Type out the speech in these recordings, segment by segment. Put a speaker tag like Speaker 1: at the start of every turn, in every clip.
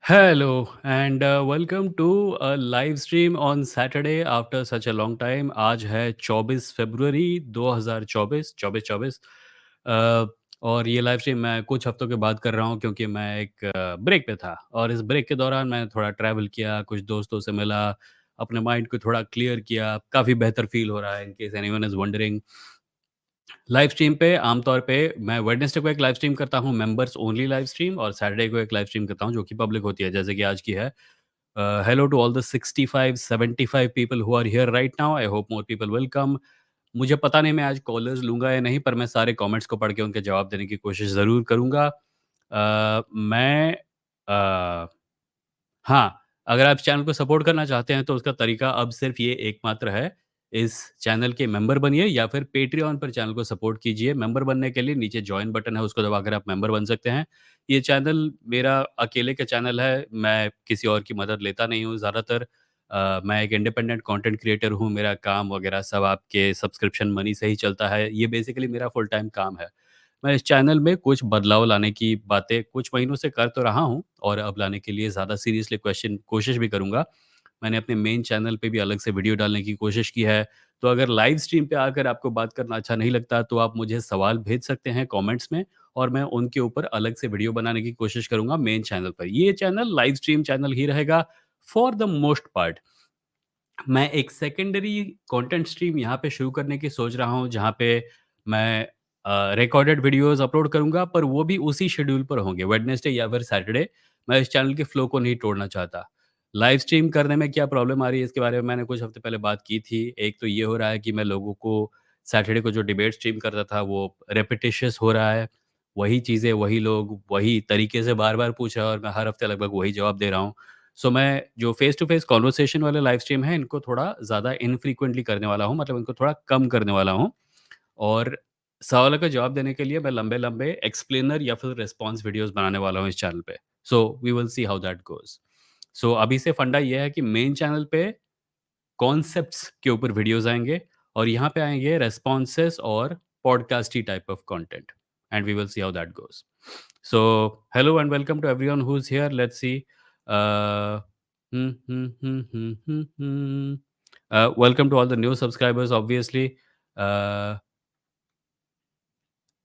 Speaker 1: Hello and welcome to a live stream on Saturday after such a long time. आज है 24 फरवरी 2024 24 और ये live stream मैं कुछ हफ्तों के बाद कर रहा हूँ क्योंकि मैं एक ब्रेक पे था और इस ब्रेक के दौरान मैंने थोड़ा ट्रैवल किया, कुछ दोस्तों से मिला, अपने माइंड को थोड़ा क्लियर किया, काफ़ी बेहतर फील हो रहा है in case anyone is wondering. Live stream पे आमतौर पे मैं वेडनेसडे को एक लाइव स्ट्रीम करता हूँ मेंबर्स ओनली लाइव स्ट्रीम और सैटरडे को एक लाइव स्ट्रीम करता हूँ जो कि पब्लिक होती है जैसे कि आज की है। Hello to all the 65 75 people who are here right now. I hope more people will come. मुझे पता नहीं मैं आज कॉलर्स लूँगा या नहीं, पर मैं सारे कमेंट्स को पढ़ के उनके जवाब देने की कोशिश ज़रूर करूँगा। मैं हाँ, अगर आप इस चैनल को सपोर्ट करना चाहते हैं तो उसका तरीका अब सिर्फ़ ये एकमात्र है, इस चैनल के मेंबर बनिए या फिर पैट्रियन पर चैनल को सपोर्ट कीजिए। मेंबर बनने के लिए नीचे जॉइन बटन है, उसको दबाकर आप मेंबर बन सकते हैं। ये चैनल मेरा अकेले का चैनल है, मैं किसी और की मदद लेता नहीं हूँ ज़्यादातर। मैं एक इंडिपेंडेंट कंटेंट क्रिएटर हूँ, मेरा काम वगैरह सब आपके सब्सक्रिप्शन मनी से ही चलता है। ये बेसिकली मेरा फुल टाइम काम है। मैं इस चैनल में कुछ बदलाव लाने की बातें कुछ महीनों से कर तो रहा हूँ और अब लाने के लिए ज़्यादा सीरियसली क्वेश्चन कोशिश भी करूँगा। मैंने अपने मेन चैनल पे भी अलग से वीडियो डालने की कोशिश की है। तो अगर लाइव स्ट्रीम पे आकर आपको बात करना अच्छा नहीं लगता, तो आप मुझे सवाल भेज सकते हैं कमेंट्स में और मैं उनके ऊपर अलग से वीडियो बनाने की कोशिश करूँगा मेन चैनल पर। ये चैनल लाइव स्ट्रीम चैनल ही रहेगा फॉर द मोस्ट पार्ट। मैं एक सेकेंडरी कंटेंट स्ट्रीम यहाँ पे शुरू करने की सोच रहा हूँ, जहाँ पे मैं रिकॉर्डेड वीडियोस अपलोड करूँगा, पर वो भी उसी शेड्यूल पर होंगे, वेडनेसडे या फिर सैटरडे। मैं इस चैनल के फ्लो को नहीं तोड़ना चाहता। लाइव स्ट्रीम करने में क्या प्रॉब्लम आ रही है, इसके बारे में मैंने कुछ हफ्ते पहले बात की थी। एक तो ये हो रहा है कि मैं लोगों को सैटरडे को जो डिबेट स्ट्रीम करता था, वो रेपिटिशियस हो रहा है। वही चीज़ें, वही लोग, वही तरीके से बार-बार पूछ रहा है और मैं हर हफ्ते लगभग वही जवाब दे रहा हूँ। सो मैं जो फेस टू फेस कन्वर्सेशन वाले लाइव स्ट्रीम है, इनको थोड़ा ज़्यादा इनफ्रीक्वेंटली करने वाला हूँ, मतलब इनको थोड़ा कम करने वाला हूँ और सवालों का जवाब देने के लिए मैं लंबे-लंबे एक्सप्लेनर या फिर रिस्पॉन्स वीडियोज़ बनाने वाला हूँ इस चैनल पे। So we will see how that goes. So अभी से फंडा ये है कि मेन चैनल पे कॉन्सेप्ट्स के ऊपर वीडियोज़ आएँगे और यहाँ पे आएँगे रेस्पॉन्सेस और podcasty type of content and we will see how that goes. So hello and welcome to everyone who is here. Let's see. Welcome to all the new subscribers obviously.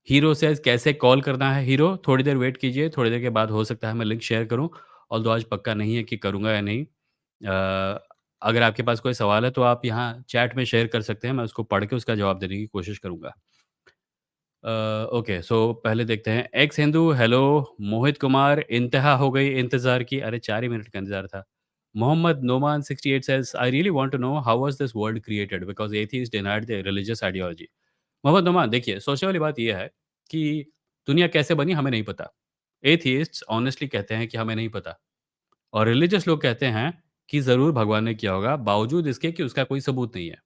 Speaker 1: Hero says कैसे call करना है? Hero थोड़ी देर wait कीजिए, थोड़ी देर के बाद हो सकता है मैं लिंक शेयर करूँ, ऑल्दो आज पक्का नहीं है कि करूँगा या नहीं। अगर आपके पास कोई सवाल है तो आप यहाँ चैट में शेयर कर सकते हैं, मैं उसको पढ़ के उसका जवाब देने की कोशिश करूँगा। ओके, सो पहले देखते हैं। एक्स हिंदू हेलो, मोहित कुमार इंतहा हो गई इंतज़ार की। अरे 4 ही मिनट का इंतज़ार था। Mohammad Noman 68 says I really want to know how was this world created because atheist denied the religious ideology. Mohammad Noman, देखिए सोचने वाली बात ये है कि दुनिया कैसे बनी हमें नहीं पता। एथियस्ट्स ऑनेस्टली कहते हैं कि हमें नहीं पता और रिलिजियस लोग कहते हैं कि ज़रूर भगवान ने किया होगा, बावजूद इसके कि उसका कोई सबूत नहीं है।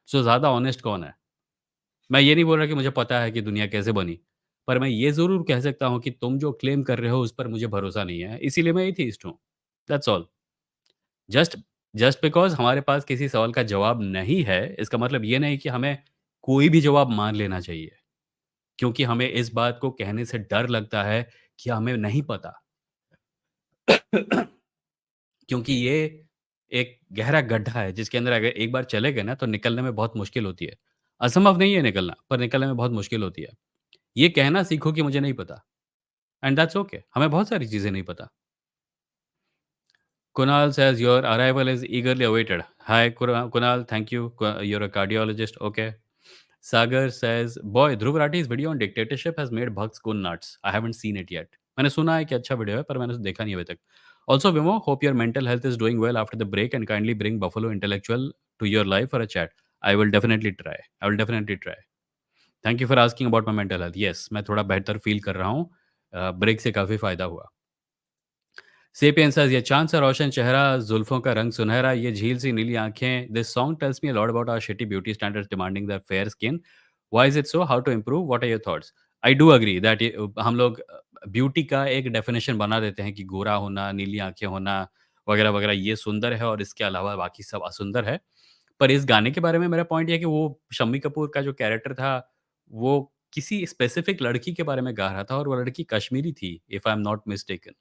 Speaker 1: सो ज़्यादा ऑनेस्ट कौन है? मैं ये नहीं बोल रहा कि मुझे पता है कि दुनिया कैसे बनी, पर मैं ये ज़रूर कह सकता हूँ कि तुम जो क्लेम कर रहे हो उस पर मुझे भरोसा नहीं है, इसीलिए मैं एथियस्ट हूँ। That's all. Just just because हमारे पास किसी सवाल का जवाब नहीं है, इसका मतलब ये नहीं कि हमें कोई भी जवाब मान लेना चाहिए, क्योंकि हमें इस बात को कहने से डर लगता है कि हमें नहीं पता। क्योंकि ये एक गहरा गड्ढा है जिसके अंदर अगर एक बार चले गए ना तो निकलने में बहुत मुश्किल होती है। असंभव नहीं है निकलना, पर निकलने में बहुत मुश्किल होती है। ये कहना सीखो कि मुझे नहीं पता एंड दैट्स ओके। हमें बहुत सारी चीज़ें नहीं पता। Kunal says your arrival is eagerly awaited. Hi Kunal, thank you. You're a cardiologist. Okay. Sagar says, boy, Dhruv Rathi's video on dictatorship has made Bhakts go nuts. I haven't seen it yet. मैंने सुना है कि अच्छा video है पर मैंने उसे देखा नहीं अभी तक. Also, Vimoh, hope your mental health is doing well after the break and kindly bring Buffalo Intellectual to your live for a chat. I will definitely try. I will definitely try. Thank you for asking about my mental health. Yes, मैं थोड़ा बेहतर feel कर रहा हूँ. Break से काफ़ी फ़ायदा हुआ. सेपियंस ये चाँद सा रोशन चेहरा, जुल्फ़ों का रंग सुनहरा, ये झील सी नीली आँखें, this song tells me a lot about our shitty beauty standards demanding the fair skin. Why is it so? How to improve? What are your thoughts? I do agree that ये हम लोग ब्यूटी का एक definition बना देते हैं कि गोरा होना, नीली आँखें होना, वगैरह-वगैरह ये सुंदर है और इसके अलावा बाकी सब असुंदर है। पर इस गाने के बारे में मेरा पॉइंट ये है कि वो शम्मी कपूर का जो कैरेक्टर था, वो किसी स्पेसिफिक लड़की के बारे में गा रहा था और वो लड़की कश्मीरी थी, if I am not mistaken.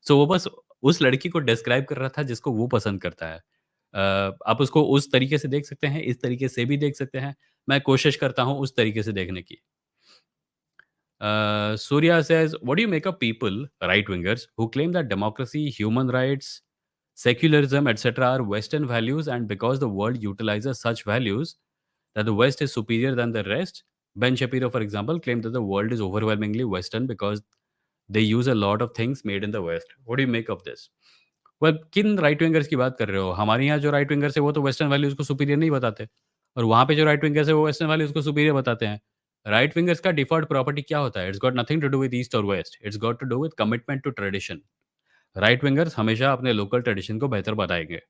Speaker 1: So वो बस उस लड़की को डिस्क्राइब कर रहा था जिसको वो पसंद करता है। आप उसको उस तरीके से देख सकते हैं, इस तरीके से भी देख सकते हैं। मैं कोशिश करता हूँ उस तरीके से देखने की। Surya says, "What do you make of people, right wingers, who claim that democracy, human rights, secularism, etc., are Western values, and because the world utilizes such values, that the West is superior than the rest?" Ben Shapiro, for example, claimed that the world is overwhelmingly Western because they use a lot of things made in the West. What do you make of this? Well, किन right wingers की बात कर रहे हो? हमारे यहाँ जो right wingers है वो तो वेस्टर्न वैल्यूज़ को सुपीरियर नहीं बताते और वहाँ पे जो राइट विंगर्स है वो वेस्टर्न वैल्यूज़ को सुपीरियर बताते हैं। राइट विंगर्स का डिफ़ॉल्ट प्रॉपर्टी क्या होता है? It's got nothing to do with east और west, it's got to do with commitment to tradition. Right wingers हमेशा अपने लोकल ट्रेडिशन को बेहतर बताएँगे।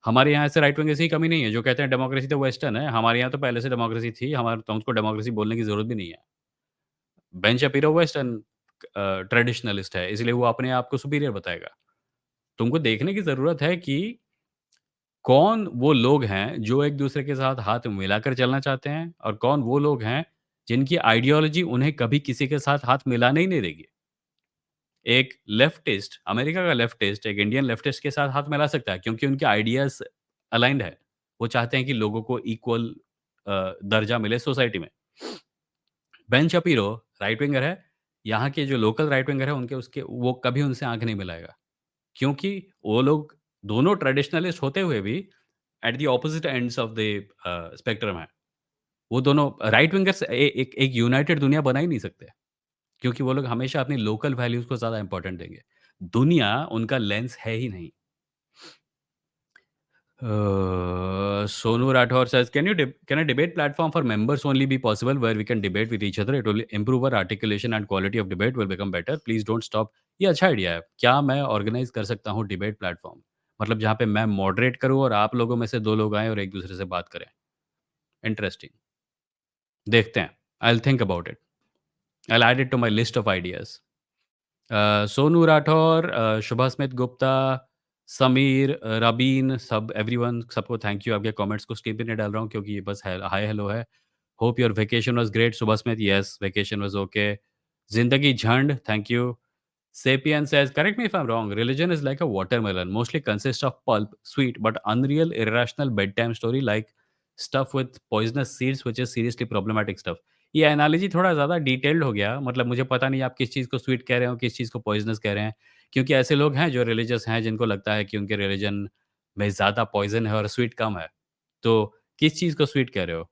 Speaker 1: हमारे यहाँ ऐसे राइट विंगर्स की कमी नहीं है जो कहते हैं डेमोक्रेसी तो वेस्टर्न है, हमारे यहाँ तो पहले से डेमोक्रेसी थी, हमारे तो हमको डेमोक्रेसी बोलने की ज़रूरत भी नहीं है। बेन शapiro वेस्टर्न ट्रेडिशनलिस्ट है, इसलिए वो अपने आप को सुपीरियर बताएगा। तुमको देखने की ज़रूरत है कि कौन वो लोग हैं जो एक-दूसरे के साथ हाथ मिलाकर चलना चाहते हैं और कौन वो लोग हैं जिनकी आइडियोलॉजी उन्हें कभी किसी के साथ हाथ मिलाने ही नहीं देगी। एक लेफ्टिस्ट, अमेरिका का लेफ्टिस्ट एक इंडियन लेफ्टिस्ट के साथ हाथ मिला सकता है क्योंकि उनके आइडियाज़ अलाइन्ड है। वो चाहते हैं कि लोगों को इक्वल दर्जा मिले सोसाइटी में। बेन शपीरो राइट विंगर है, यहाँ के जो लोकल राइट विंगर है उनके उसके वो कभी उनसे आँख नहीं मिलाएगा। क्योंकि वो लोग दोनों ट्रेडिशनलिस्ट होते हुए भी at the opposite ends of the spectrum है। वो दोनों राइट विंगर्स एक यूनाइटेड दुनिया बना ही नहीं सकते, क्योंकि वो लोग हमेशा अपनी लोकल वैल्यूज़ को ज़्यादा इम्पोर्टेंट देंगे। दुनिया उनका लेंस है ही नहीं। Sonu Rathore says, can a debate platform for members only be possible where we can debate with each other? It will improve our articulation and quality of debate will become better. Please don't stop. ये अच्छा idea है। क्या मैं organise कर सकता हूँ debate platform? मतलब जहाँ पे मैं मॉडरेट करूँ और आप लोगों में से 2 लोग आएँ और एक-दूसरे से बात करें। इंटरेस्टिंग। देखते हैं। I will think about it. I will add it to my list of ideas. Sonu Rathore, Shubha Smit Gupta, Sameer, Rabin, सब एवरीवन सबको थैंक यू। आपके कमेंट्स को स्क्रीन पे नहीं डाल रहा हूँ क्योंकि ये बस हाय हेलो है। Hope your vacation was great Shubha Smit, yes vacation was okay. ज़िंदगी झंड, thank you. Sapien says, correct me if I'm wrong, religion is like a watermelon, mostly consists of pulp, sweet, but unreal, irrational bedtime story like stuff with poisonous seeds, which is seriously problematic stuff. ये analogy थोड़ा ज़्यादा detailed हो गया, मतलब मुझे पता नहीं आप किस चीज़ को स्वीट कह रहे हो, किस चीज़ को पॉइज़नस कह रहे हैं, क्योंकि ऐसे लोग हैं जो रिलीजियस हैं, जिनको लगता है कि उनके रिलीजन में ज़्यादा पॉइज़न है और स्वीट कम है। तो किस चीज़ को स्वीट कह रहे हो?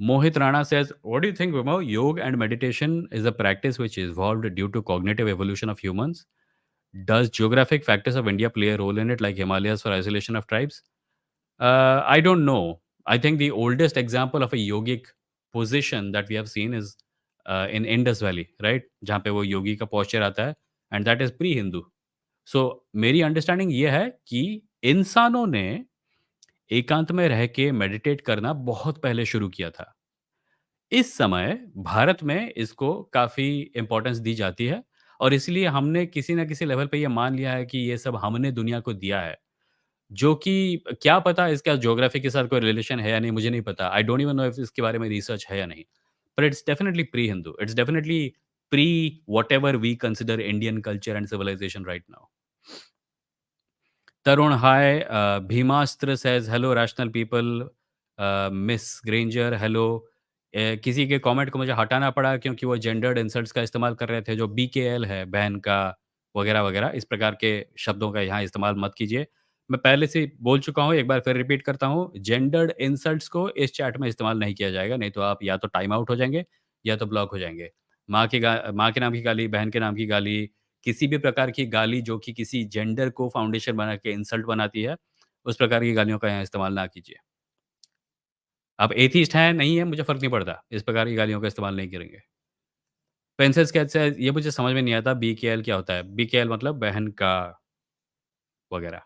Speaker 1: Mohit Rana says, what do you think, Vimoh? Yoga and meditation is a practice which evolved due to cognitive evolution of humans. Does geographic factors of India play a role in it, like Himalayas for isolation of tribes? I don't know. I think the oldest example of a yogic position that we have seen is in Indus Valley, right? जहाँ पे वो योगी का posture आता है, and that is pre-Hindu. So मेरी understanding ये है कि इंसानों ने एकांत में रह के मेडिटेट करना बहुत पहले शुरू किया था। इस समय भारत में इसको काफ़ी इम्पोर्टेंस दी जाती है और इसलिए हमने किसी न किसी लेवल पे ये मान लिया है कि ये सब हमने दुनिया को दिया है। जो कि क्या पता इसका ज्योग्राफी के साथ कोई रिलेशन है या नहीं, मुझे नहीं पता। I don't even know if इसके बारे में रिसर्च है या नहीं। But it's definitely pre Hindu, it's definitely pre whatever we consider Indian culture and civilisation right now. Tarun, hi. Bhimastra says, hello, rational people. Miss Granger, hello. किसी के comment को मुझे हटाना पड़ा क्योंकि वो जेंडर्ड इंसल्ट्स का इस्तेमाल कर रहे थे, जो बीकेएल है, बहन का, वगैरह-वगैरह। इस प्रकार के शब्दों का यहाँ इस्तेमाल मत कीजिए। मैं पहले से बोल चुका हूँ, एक बार फिर रिपीट करता हूँ, जेंडर्ड इंसल्ट्स को इस चैट में इस्तेमाल नहीं किया जाएगा, नहीं तो आप या तो टाइम आउट हो जाएँगे या तो ब्लॉक हो जाएँगे। माँ के नाम की गाली, बहन के नाम की गाली, किसी भी प्रकार की गाली जो कि किसी जेंडर को फाउंडेशन बना के इंसल्ट बनाती है, उस प्रकार की गालियों का यहाँ इस्तेमाल ना कीजिए। आप एथिस्ट हैं, नहीं है, मुझे फ़र्क नहीं पड़ता। इस प्रकार की गालियों का इस्तेमाल नहीं करेंगे। पेंसिल स्केच से ये मुझे समझ में नहीं आता बीकेएल क्या होता है? बीकेएल मतलब बहन का वगैरह।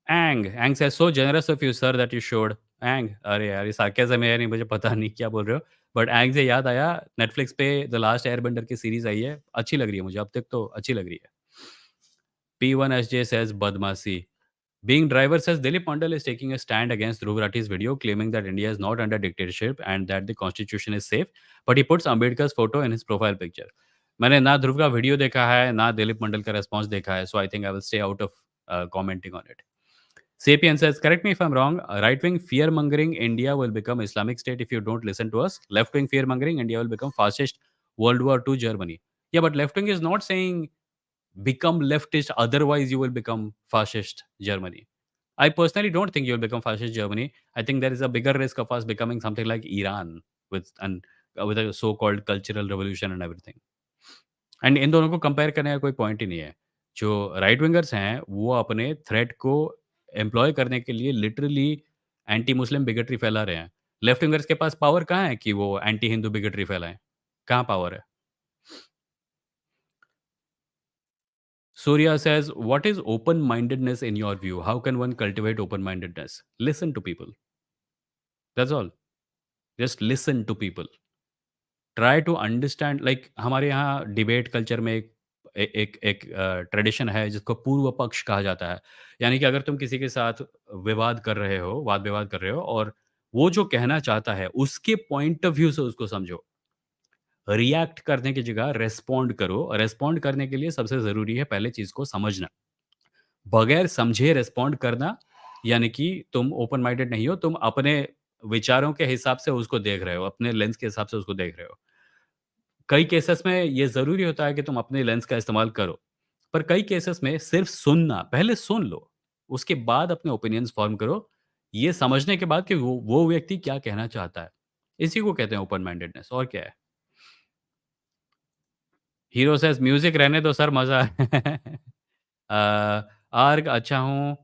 Speaker 1: Ang says so generous of you sir that you should Ang. अरे यार! ये सार्केज़्म है या नहीं मुझे पता नहीं क्या बोल रहे हो। बट एंग से याद आया, नेटफ्लिक्स पे द लास्ट एयरबेंडर की सीरीज़ आई है, अच्छी लग रही है मुझे, अब तक तो अच्छी लग रही है। P1SJ says Badmasi. Being driver says Dilip Mandal is taking a stand against Dhruv Rathi's video, claiming that India is not under dictatorship and that the constitution is safe, but he puts Ambedkar's photo in his profile picture. मैंने ना ध्रुव का video देखा है, ना दिलीप मंडल का response देखा है, so I think I will stay out of commenting on it. Sapien says, correct me if I'm wrong, right wing fear mongering India will become Islamic State if you don't listen to us. Left wing fear mongering India will become fascist World War II Germany. Yeah, but left wing is not saying become leftist, otherwise you will become fascist Germany. I personally don't think you'll become fascist Germany. I think there is a bigger risk of us becoming something like Iran with a so-called cultural revolution and everything. And in दोनों को compare करने का कोई point ही नहीं है। जो right wingers हैं, वो अपने थ्रेट को एम्प्लॉय करने के लिए लिटरली एंटी मुस्लिम बिगेटरी फैला रहे हैं। लेफ्ट विंगर्स के पास पावर कहाँ है कि वो एंटी हिंदू बिगेटरी फैलाएँ? कहाँ पावर है? Surya says, "What is open-mindedness in your view? How can one cultivate open-mindedness? Listen to people. That's all. Just listen to people. Try to understand like हमारे यहाँ debate culture में एक tradition है जिसको पूर्व पक्ष कहा जाता है। यानी कि अगर तुम किसी के साथ विवाद कर रहे हो, वाद-विवाद कर रहे हो और वो जो कहना चाहता है, उसके पॉइंट ऑफ व्यू से उसको समझो। रिएक्ट करने की जगह रिस्पॉन्ड करो और रिस्पॉन्ड करने के लिए सबसे ज़रूरी है पहले चीज़ को समझना। बगैर समझे रिस्पॉन्ड करना, यानी कि तुम ओपन माइंडेड नहीं हो, तुम अपने विचारों के हिसाब से उसको देख रहे हो, अपने लेंस के हिसाब से उसको देख रहे हो। कई केसेस में ये ज़रूरी होता है कि तुम अपने लेंस का इस्तेमाल करो, पर कई केसेस में सिर्फ़ सुनना, पहले सुन लो, उसके बाद अपने ओपिनियंस फ़ॉर्म करो, ये समझने के बाद कि वो व्यक्ति क्या कहना चाहता है। इसी को कहते हैं ओपन माइंडेडनेस और क्या है। हीरो सेज़ म्यूज़िक रहने दो सर मज़ा है। आर्ग अच्छा हूँ।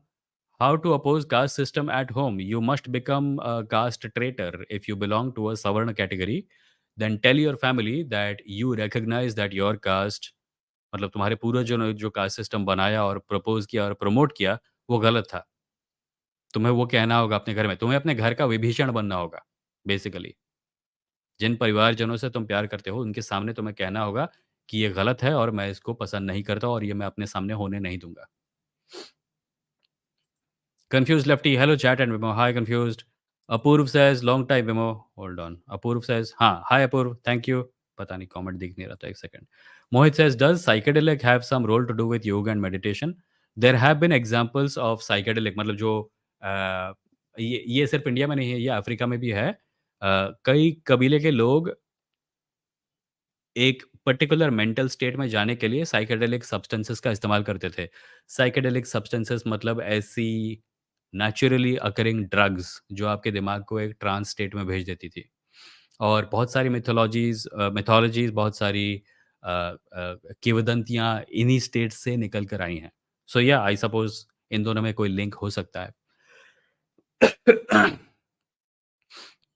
Speaker 1: How to oppose caste system at home? You must become a caste traitor if you belong to a सवर्ण category, then tell your family that you recognise that your caste मतलब तुम्हारे पूर्वजों ने जो कास्ट सिस्टम बनाया और propose किया और प्रमोट किया, वो गलत था। तुम्हें वो कहना होगा अपने घर में, तुम्हें अपने घर का विभीषण बनना होगा, बेसिकली। जिन परिवारजनों से तुम प्यार करते हो, उनके सामने तुम्हें कहना होगा कि ये गलत है और मैं इसको पसंद नहीं करता और ये मैं अपने सामने होने नहीं दूँगा। Confused Lefty, hello chat and Vimoh. Hi, confused. Apurv says, long time Vimoh. Hold on. Apurv says, हाँ, hi Apurv, thank you. पता नहीं कमेंट दिख नहीं रहा था एक second. Mohit says, does psychedelic have some role to do with yoga and meditation? There have been examples of psychedelic मतलब जो ये सिर्फ इंडिया में नहीं है, ये अफ्रीका में भी है. कई कबीले के लोग एक पर्टिकुलर मेंटल स्टेट में जाने के लिए साइकेडेलिक सब्सटेंसेस का इस्तेमाल करते थे। साइकेडेलिक सब्सटेंसेस मतलब ऐसी नेचुरली अकरिंग ड्रग्स जो आपके दिमाग को एक ट्रांस स्टेट में भेज देती थी। और बहुत सारी मिथोलॉजीज़ बहुत सारी किंवदंतियाँ इन्हीं स्टेट से निकल कर आई हैं। सो या आई सपोज़ इन दोनों में कोई लिंक हो सकता है।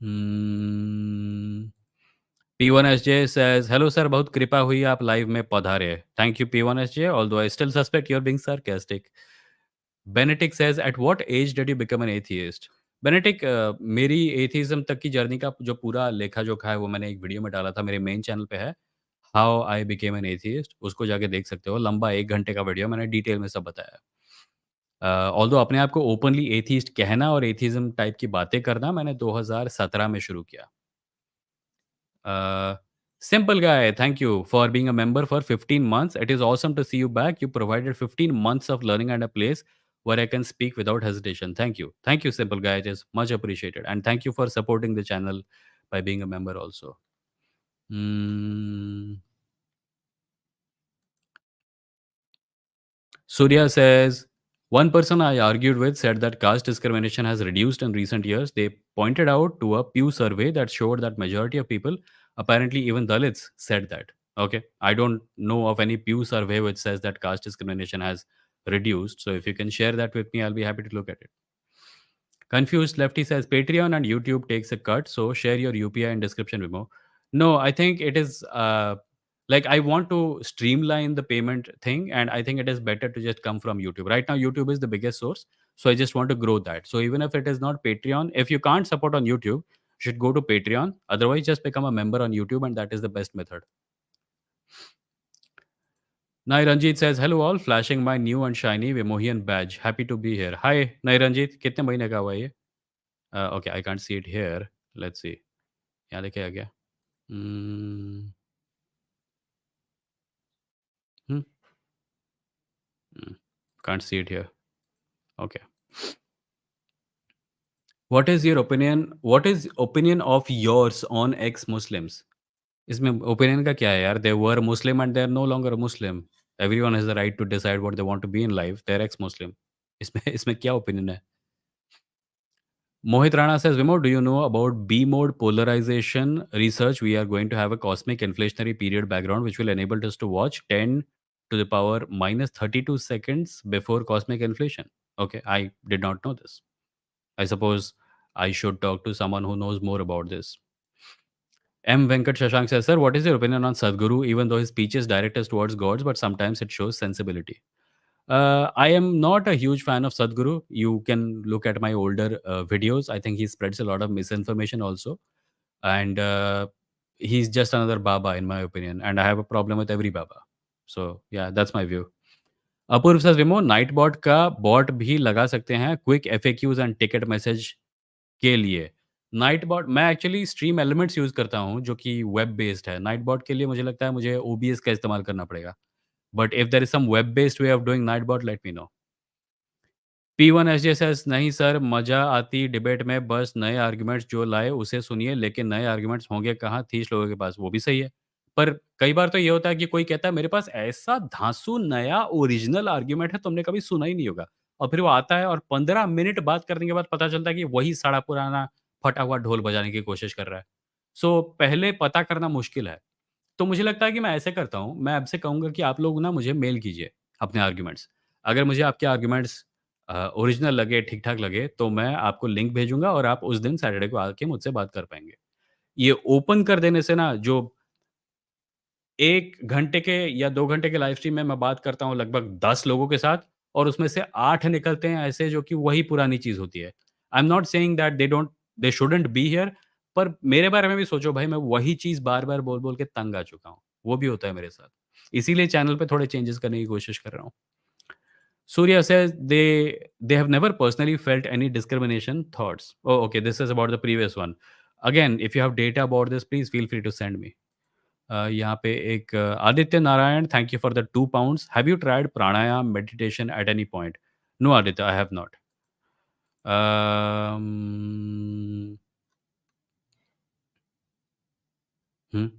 Speaker 1: Hmm. P1SJ says, "Hello sir, बहुत कृपा हुई आप लाइव में पधारे। Thank you P1SJ, although I still suspect you're being sarcastic." Benetic says, "At what age did you become an atheist?" बेनेटिक मेरी एथिज़्म तक की जर्नी का जो पूरा लेखा-जोखा है वो मैंने एक वीडियो में डाला था, मेरे मेन चैनल पे है, how I became an atheist उसको जाके देख सकते हो। लंबा 1 घंटे का वीडियो मैंने डिटेल में सब बताया। ऑल्दो अपने आप को ओपनली एथियस्ट कहना और एथिज़्म टाइप की बातें करना मैंने 2017 में शुरू किया। Uh, Simple guy, thank you for being a member for 15 months. It is awesome to see you back. You provided 15 months of learning and a place where I can speak without hesitation. Thank you. Thank you, Simple guy. It is much appreciated. And thank you for supporting the channel by being a member also. Mm. Surya says, one person I argued with said that caste discrimination has reduced in recent years. They pointed out to a Pew survey that showed that majority of people, apparently even Dalits, said that. Okay, I don't know of any Pew survey which says that caste discrimination has reduced. So if you can share that with me, I'll be happy to look at it. Confused Lefty says Patreon and YouTube takes a cut, so share your UPI in description, Vimo. No, I think it is like I want to streamline the payment thing, and I think it is better to just come from YouTube. Right now, YouTube is the biggest source, so I just want to grow that. So even if it is not Patreon, if you can't support on YouTube, you should go to Patreon. Otherwise, just become a member on YouTube, and that is the best method. Nai Ranjit says, hello all, flashing my new and shiny Vimohian badge. Happy to be here. Hi, Nai Ranjit. कितने महीने का हुआ ये? Okay, I can't see it here. Let's see. यहाँ देखिए आ गया। Hmm, can't see it here. Okay. What is opinion of yours on ex Muslims? इसमें ओपिनियन का क्या है यार? They were Muslim and they are no longer Muslim. Everyone has the right to decide what they want to be in life. They are ex Muslim. इसमें इसमें क्या opinion है? Mohit Rana says, Vimoh, do you know about B mode polarization research? We are going to have a cosmic inflationary period background which will enable us to watch 10 to the power minus 32 seconds before cosmic inflation. Okay, I did not know this. I suppose I should talk to someone who knows more about this. M. Venkat Shashank says, Sir, what is your opinion on Sadhguru? Even though his speeches direct us towards gods, but sometimes it shows sensibility. I am not a huge fan of Sadhguru. You can look at my older videos. I think he spreads a lot of misinformation also. And he's just another Baba, in my opinion. And I have a problem with every Baba. So, yeah, that's my view. Apoorv says, Vimoh Nightbot का bot भी लगा सकते हैं quick FAQs and ticket message के लिए। Nightbot मैं actually StreamElements use करता हूँ जो कि वेब बेस्ड है। नाइट बॉट के लिए मुझे लगता है मुझे ओबीएस का इस्तेमाल करना पड़ेगा। But if there is some web based way of doing Nightbot, let me know. P1 SJSS नहीं सर, मजा आती डिबेट में, बस नए आर्गुमेंट्स जो लाए उसे सुनिए, लेकिन नए आर्गुमेंट्स होंगे कहाँ 30 लोगों के पास। वो भी सही है। पर कई बार तो ये होता है कि कोई कहता है मेरे पास ऐसा धांसू नया ओरिजिनल आर्गुमेंट है तुमने कभी सुना ही नहीं होगा। और फिर वो आता है और 15 मिनट बात करने के बाद पता चलता है कि वही सड़ा पुराना फटा हुआ ढोल बजाने की कोशिश कर रहा है। सो पहले पता करना मुश्किल है। तो मुझे लगता है कि मैं ऐसे करता हूँ, मैं आपसे कहूँगा कि आप लोग ना मुझे मेल कीजिए अपने आर्ग्यूमेंट्स। अगर मुझे आपके आर्ग्यूमेंट्स ओरिजिनल लगे, ठीक-ठाक लगे, तो मैं आपको लिंक भेजूँगा और आप उस दिन सैटरडे को आके मुझसे बात कर पाएँगे। ये ओपन कर देने से ना जो 1 घंटे के या 2 घंटे के लाइव स्ट्रीम में मैं बात करता हूँ लगभग 10 लोगों के साथ और उसमें से 8 निकलते हैं ऐसे जो कि वही पुरानी चीज़ होती है। आई am not saying that they shouldn't be here, पर मेरे बारे में भी सोचो भाई, मैं वही चीज़ बार-बार बोल-बोल के तंग आ चुका हूँ। वो भी होता है मेरे साथ। इसीलिए चैनल पे थोड़े चेंजेस करने की कोशिश कर रहा हूँ। Surya says they have never personally felt any discrimination thoughts. Oh, okay, this is about the previous one. Again, if you have data about this, please feel free to send me. यहाँ पे एक Aditya Narayan, thank you for the 2 pounds. Have you tried pranayama meditation at any point? No Aditya, I have not. Um, hmm.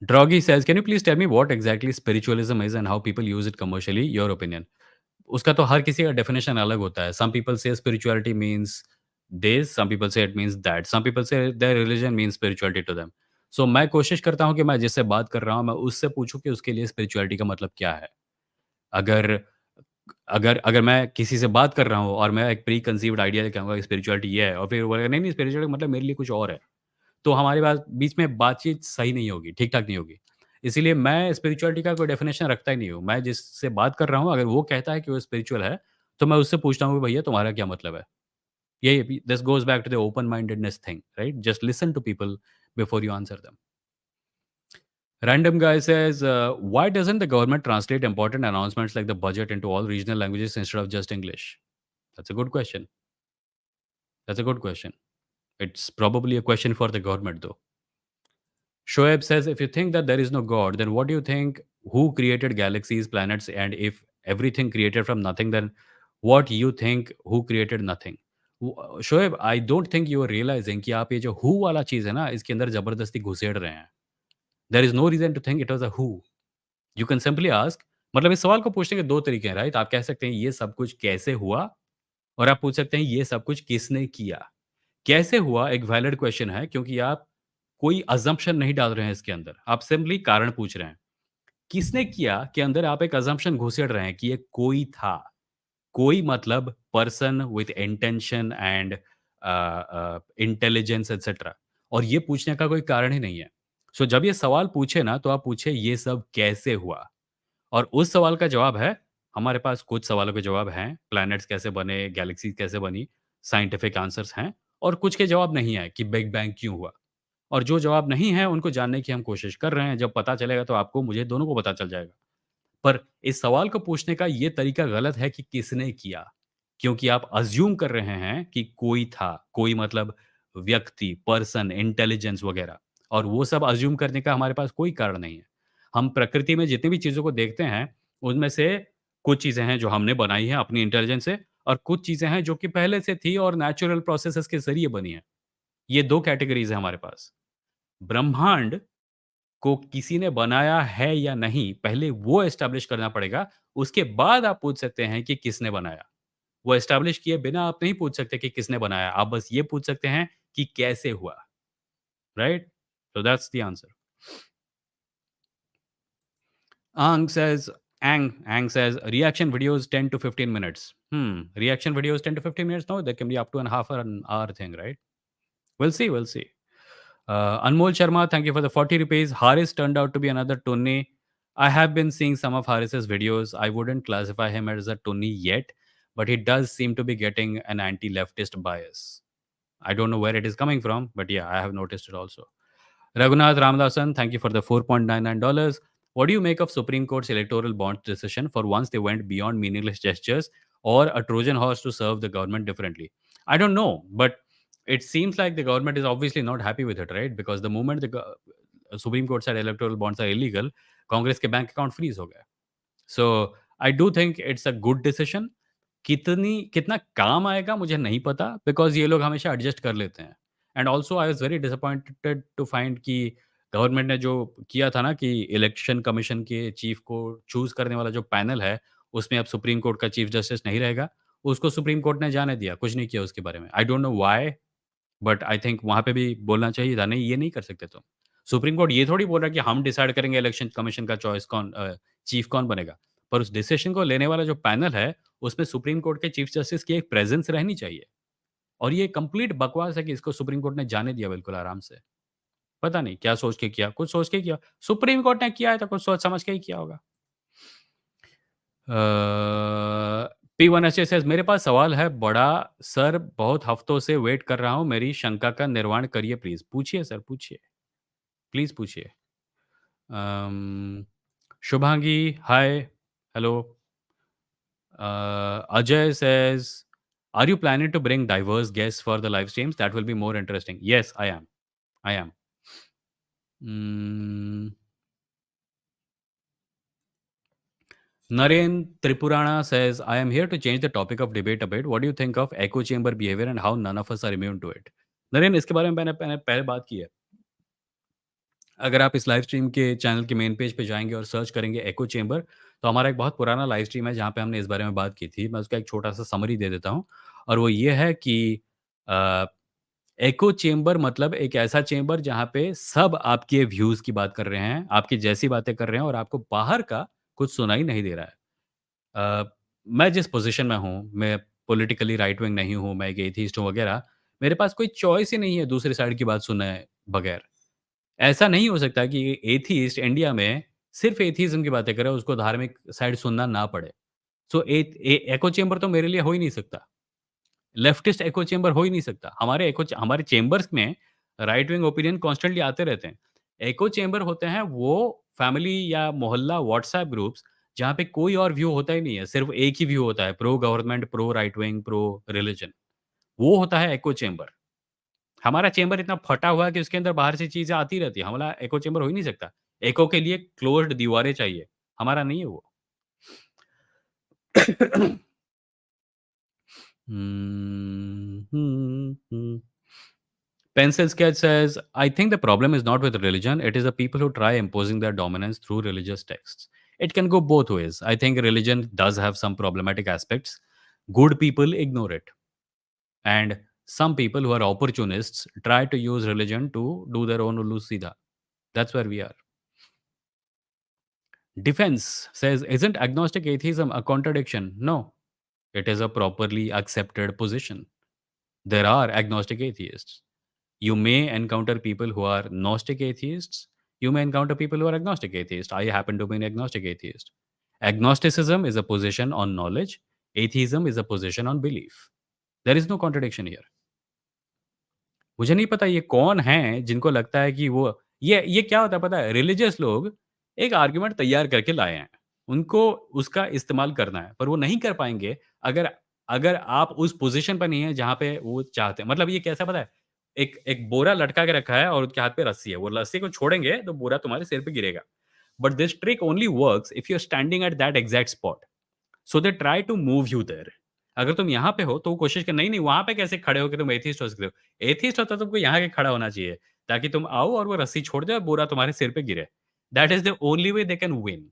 Speaker 1: Droggy says, "Can you please tell me what exactly spiritualism is and how people use it commercially? Your opinion." उसका तो हर किसी का definition अलग होता है। Some people से spirituality means this, some people से it means that, some people से their religion means spirituality to them. So मैं कोशिश करता हूँ कि मैं जिससे बात कर रहा हूँ, मैं उससे पूछूँ कि उसके लिए स्पिरिचुअलिटी का मतलब क्या है? अगर अगर अगर मैं किसी से बात कर रहा हूँ और मैं एक प्री कंसीव्ड आइडिया लेके आऊँगा कि स्पिरिचुअलिटी ये है और फिर वो बोलेगा, "नहीं, नहीं, स्पिरिचुअलिटी मतलब मेरे लिए कुछ और है।" तो हमारे पास बीच में बातचीत सही नहीं होगी, ठीक-ठाक नहीं होगी। इसीलिए मैं स्पिरिचुअलिटी का कोई डेफिनेशन रखता ही नहीं हूँ। मैं जिससे बात कर रहा हूँ, अगर वो कहता है कि वो स्पिरिचुअल है, तो मैं उससे पूछता हूँ कि भैया तुम्हारा क्या मतलब है? यही this goes back to the open mindedness thing, right? Just listen to people before you answer them. Random guy says, "Why doesn't the government translate important announcements like the budget into all regional languages instead of just English?" That's a good question. That's a good question. It's probably a question for the government, though. Shoaib says, if you think that there is no God, then what do you think? Who created galaxies, planets, and if everything created from nothing, then what you think? Who created nothing? Shoaib, I don't think you are realising कि आप ये जो who वाला चीज़ है ना, इसके अंदर ज़बरदस्ती घुसेड़ रहे हैं। There is no reason to think it was a who. You can simply ask, मतलब इस सवाल को पूछने के 2 तरीके हैं, राइट? आप कह सकते हैं ये सब कुछ कैसे हुआ और आप पूछ सकते हैं ये सब कुछ किसने किया? कैसे हुआ एक वैलिड क्वेश्चन है क्योंकि आप कोई असम्पशन नहीं डाल रहे हैं इसके अंदर। आप सिंपली कारण पूछ रहे हैं। किसने किया के अंदर आप एक असम्पशन घुसेड़ रहे हैं कि ये कोई था। कोई मतलब person with intention and intelligence etcetera, और ये पूछने का कोई कारण ही नहीं है। सो जब ये सवाल पूछे ना तो आप पूछे ये सब कैसे हुआ? और उस सवाल का जवाब है, हमारे पास कुछ सवालों के जवाब हैं, प्लैनेट्स कैसे बने, गैलेक्सीज़ कैसे बनी, साइंटिफिक आंसर्स हैं और कुछ के जवाब नहीं है कि बिग बैंग क्यों हुआ? और जो जवाब नहीं है, उनको जानने की हम कोशिश कर रहे हैं। जब पता चलेगा तो आपको, मुझे, दोनों को पता चल जाएगा। पर इस सवाल को पूछने का ये तरीका गलत है कि किसने किया? क्योंकि आप अज़्यूम कर रहे हैं कि कोई था, कोई मतलब व्यक्ति, पर्सन, इंटेलिजेंस वगैरह, और वो सब अज़्यूम करने का हमारे पास कोई कारण नहीं है। हम प्रकृति में जितनी भी चीज़ों को देखते हैं, उनमें से कुछ चीज़ें हैं जो हमने बनाई हैं अपनी इंटेलिजेंस से और कुछ चीज़ें हैं जो कि पहले से थी और नेचुरल प्रोसेसेस के ज़रिए बनी हैं। ये 2 कैटेगरीज़ हैं हमारे पास। ब्रह्मांड को किसी ने बनाया है या नहीं, पहले वो एस्टेब्लिश करना पड़ेगा, उसके बाद आप पूछ सकते हैं कि किसने बनाया। वो एस्टेब्लिश किए बिना आप नहीं पूछ सकते कि किसने बनाया, आप बस ये पूछ सकते हैं कि कैसे हुआ, right? So that's the answer. Ang says Ang says reaction videos 10 to 15 minutes. Reaction videos 10 to 15 minutes? No, they can be up to an hour thing, right? We'll see. We'll see. Anmol Sharma, thank you for the 40 rupees. Haris turned out to be another Tony. I have been seeing some of Haris's videos. I wouldn't classify him as a Tony yet, but he does seem to be getting an anti-leftist bias. I don't know where it is coming from, but yeah, I have noticed it also. Raghunath Ramdasan, thank you for the $4.99. What do you make of Supreme Court's electoral bond decision for once they went beyond meaningless gestures or a Trojan horse to serve the government differently? I don't know, but it seems like the government is obviously not happy with it, right? Because the moment the Supreme Court said electoral bonds are illegal, Congress के bank account freeze हो गए. So I do think it's a good decision. कितना काम आएगा मुझे नहीं पता because ये लोग हमेशा एडजस्ट कर लेते हैं. And also I was very disappointed to find कि गवर्नमेंट ने जो किया था ना कि इलेक्शन कमीशन के चीफ को चूज़ करने वाला जो पैनल है, उसमें अब सुप्रीम कोर्ट का चीफ जस्टिस नहीं रहेगा. उसको सुप्रीम कोर्ट ने जाने दिया, कुछ नहीं किया उसके बारे में. I don't know why. But I think वहाँ पे भी बोलना चाहिए था, नहीं ये नहीं कर सकते तुम। सुप्रीम कोर्ट ये थोड़ी बोल रहा है कि हम डिसाइड करेंगे इलेक्शन कमीशन का चॉइस चीफ कौन बनेगा। पर उस डिसीजन को लेने वाला जो पैनल है, उसमें सुप्रीम कोर्ट के चीफ जस्टिस की एक प्रेज़ेंस रहनी चाहिए। और ये कंप्लीट बकवास है कि इसको सुप्रीम कोर्ट ने जाने दिया बिल्कुल आराम से। पता नहीं क्या सोच के किया, कुछ सोच के किया। सुप्रीम कोर्ट ने किया है तो कुछ सोच समझ के ही किया होगा। P1HA सेज़ मेरे पास सवाल है बड़ा सर, बहुत हफ्तों से वेट कर रहा हूँ, मेरी शंका का निर्वाण करिए प्लीज़। पूछिए सर, पूछिए। प्लीज़ पूछिए। शुभांगी, हाय, hello. Ajay says, "Are you planning to bring diverse guests for the live streams? That will be more interesting." Yes, I am. I am. Mm, Naren Tripurana says, "I am here to change the topic of debate a bit. What do you think of echo chamber behavior and how none of us are immune to it?" Naren, इसके बारे में मैंने पहले बात की है। अगर आप इस लाइव स्ट्रीम के चैनल के मेन पेज पे जाएँगे और सर्च करेंगे एको चेंबर, तो हमारा एक बहुत पुराना लाइव स्ट्रीम है जहाँ पे हमने इस बारे में बात की थी। मैं उसका एक छोटा-सा समरी दे देता हूँ और वो ये है कि अ, एको चेंबर मतलब एक ऐसा चेंबर जहाँ पे सब आपके व्यूज़ की बात कर रहे हैं, आपकी जैसी बातें कर रहे हैं और आपको बाहर का कुछ सुनाई नहीं दे रहा है। मैं जिस पोज़ीशन में हूँ, मैं पॉलिटिकली राइट विंग नहीं हूँ, मैं एक एथियस्ट हूँ वगैरह, मेरे पास कोई चॉइस ही नहीं है दूसरी साइड की बात सुने बगैर। ऐसा नहीं हो सकता कि एथियस्ट इंडिया में सिर्फ़ एथियज़्म की बातें करे, उसको धार्मिक साइड सुनना ना पड़े। सो एको चेंबर तो मेरे लिए हो ही नहीं सकता। लेफ्टिस्ट एको चेंबर हो ही नहीं सकता। हमारे चेंबर्स में राइट विंग ओपिनियन कॉन्स्टेंटली आते रहते हैं। एको चेंबर होते हैं वो फैमिली या मोहल्ला व्हाट्सएप ग्रुप्स जहाँ पे कोई और व्यू होता ही नहीं है, सिर्फ़ एक ही व्यू होता है, pro government, pro right wing, pro religion. वो होता है एको चेंबर। हमारा चेंबर इतना फटा हुआ है कि उसके अंदर बाहर से चीज़ें आती रहती हैं। हमारा एको चेंबर हो ही नहीं सकता। एको के लिए क्लोज़्ड दीवारें चाहिए, हमारा नहीं है वो। Pencil Sketch says, I think the problem is not with religion, it is the people who try imposing their dominance through religious texts. It can go both ways. I think religion does have some problematic aspects. Good people ignore it. And some people who are opportunists try to use religion to do their own ullu seedha. That's where we are. Defense says, isn't agnostic atheism a contradiction? No, it is a properly accepted position. There are agnostic atheists. You may encounter people who are Gnostic atheists. You may encounter people who are agnostic atheists. I happen to be an agnostic atheist. Agnosticism is a position on knowledge. Atheism is a position on belief. There is no contradiction here. मुझे नहीं पता ये कौन हैं जिनको लगता है कि वो ये क्या होता है पता है? रिलिजियस लोग एक आर्गुमेंट तैयार करके लाए हैं। उनको उसका इस्तेमाल करना है, पर वो नहीं कर पाएँगे अगर अगर आप उस पोज़ीशन पे नहीं हैं जहाँ पे वो चाहते हैं। मतलब ये कैसा पता है? एक एक बोरा लटका के रखा है और उसके हाथ पे रस्सी है। वो रस्सी को छोड़ेंगे तो बोरा तुम्हारे सिर पे गिरेगा। But this trick only works if you are standing at that exact spot. So they try to move you there. अगर तुम यहाँ पे हो तो वो कोशिश कर नहीं, नहीं वहाँ पे कैसे खड़े हो कि तुम एथिस्ट हो सकते हो? एथिस्ट हो तो तुमको यहाँ के खड़ा होना चाहिए, ताकि तुम आओ और वो रस्सी छोड़ दे और बोरा तुम्हारे सिर पे गिरे। That is the only way they can win.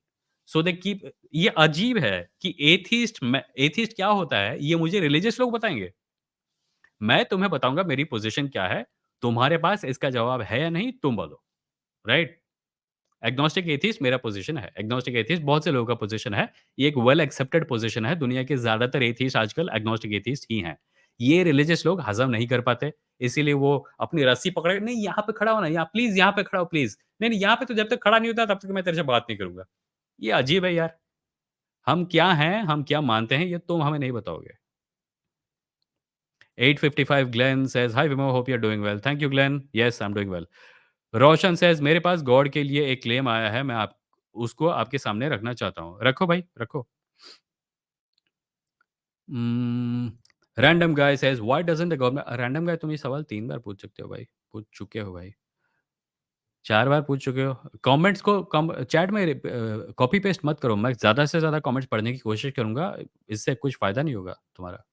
Speaker 1: So they keep ये अजीब है कि एथिस्ट क्या होता है, ये मुझे रिलिजियस लोग बताएँगे। मैं तुम्हें बताऊँगा मेरी पोज़ीशन क्या है, तुम्हारे पास इसका जवाब है या नहीं तुम बोलो, राइट? एग्नोस्टिक एथिस्ट मेरा पोज़ीशन है। एग्नोस्टिक एथिस्ट बहुत से लोगों का पोज़ीशन है। ये एक वेल एक्सेप्टेड पोज़ीशन है। दुनिया के ज़्यादातर एथिस्ट आजकल एग्नोस्टिक एथिस्ट ही हैं। ये रिलिजियस लोग हज़म नहीं कर पाते, इसीलिए वो अपनी रस्सी पकड़ के नहीं यहाँ पे खड़ा हो ना, यहाँ प्लीज़ यहाँ पे खड़ा हो प्लीज़। नहीं, नहीं यहाँ पे तो जब तक खड़ा नहीं होता तब तक मैं तेरे से बात नहीं करूँगा। ये अजीब है यार। हम क्या हैं, हम क्या मानते हैं ये तुम हमें नहीं बताओगे। 855 Glenn says, "Hi Vimoh, hope you're doing well." Thank you Glenn. Yes, I'm doing well. Roshan says मेरे पास गॉड के लिए एक क्लेम आया है, मैं आप उसको आपके सामने रखना चाहता हूँ। रखो भाई, रखो। Um, random guy says why doesn't the government random guy तुम ये सवाल 3 बार पूछ सकते हो भाई, पूछ चुके हो भाई। 4 बार पूछ चुके हो। कमेंट्स को कम चैट में कॉपी पेस्ट मत करो। मैं ज़्यादा से ज़्यादा कमेंट्स पढ़ने की कोशिश करूँगा, इससे कुछ फ़ायदा नहीं होगा तुम्हारा।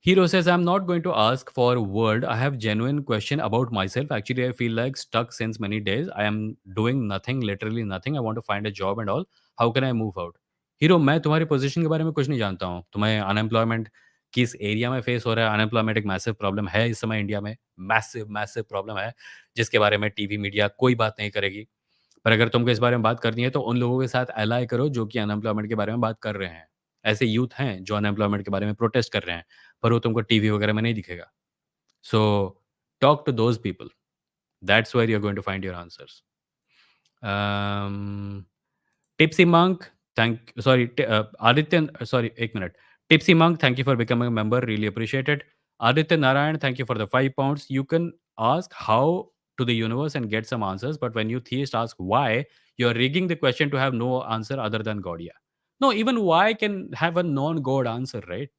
Speaker 1: Hero says, I'm not going to ask for word. I have genuine question about myself. Actually, I feel like stuck since many days. I am doing nothing, literally nothing. I want to find a job and all. How can I move out? Hero मैं तुम्हारी position के बारे में कुछ नहीं जानता हूँ। तुम्हें अनएम्प्लॉयमेंट किस एरिया में फेस हो रहा है? अनएम्प्लॉयमेंट एक मैसिव प्रॉब्लम है इस समय इंडिया में। मैसिव, मैसिव प्रॉब्लम है, जिसके बारे में टीवी, मीडिया कोई बात नहीं करेगी। पर अगर तुमको इस बारे में बात करनी है तो उन लोगों के साथ एलाय करो जो कि अनएम्प्लॉयमेंट के बारे में बात कर रहे हैं। ऐसे यूथ हैं जो अनएम्प्लॉयमेंट के बारे में प्रोटेस्ट कर रहे हैं, पर वो तुमको टीवी वगैरह में नहीं दिखेगा। So talk to those people, that's where you are going to find your answers. Um Tipsy Monk, Aditya, sorry, 1 minute. Tipsy Monk, thank you for becoming a member. Really appreciate it. Aditya Narayan, thank you for the £5. You can ask how to the universe and get some answers, but when you theist ask why, you're rigging the question to have no answer other than God. Yeah. No, even why can have a non-God answer, right?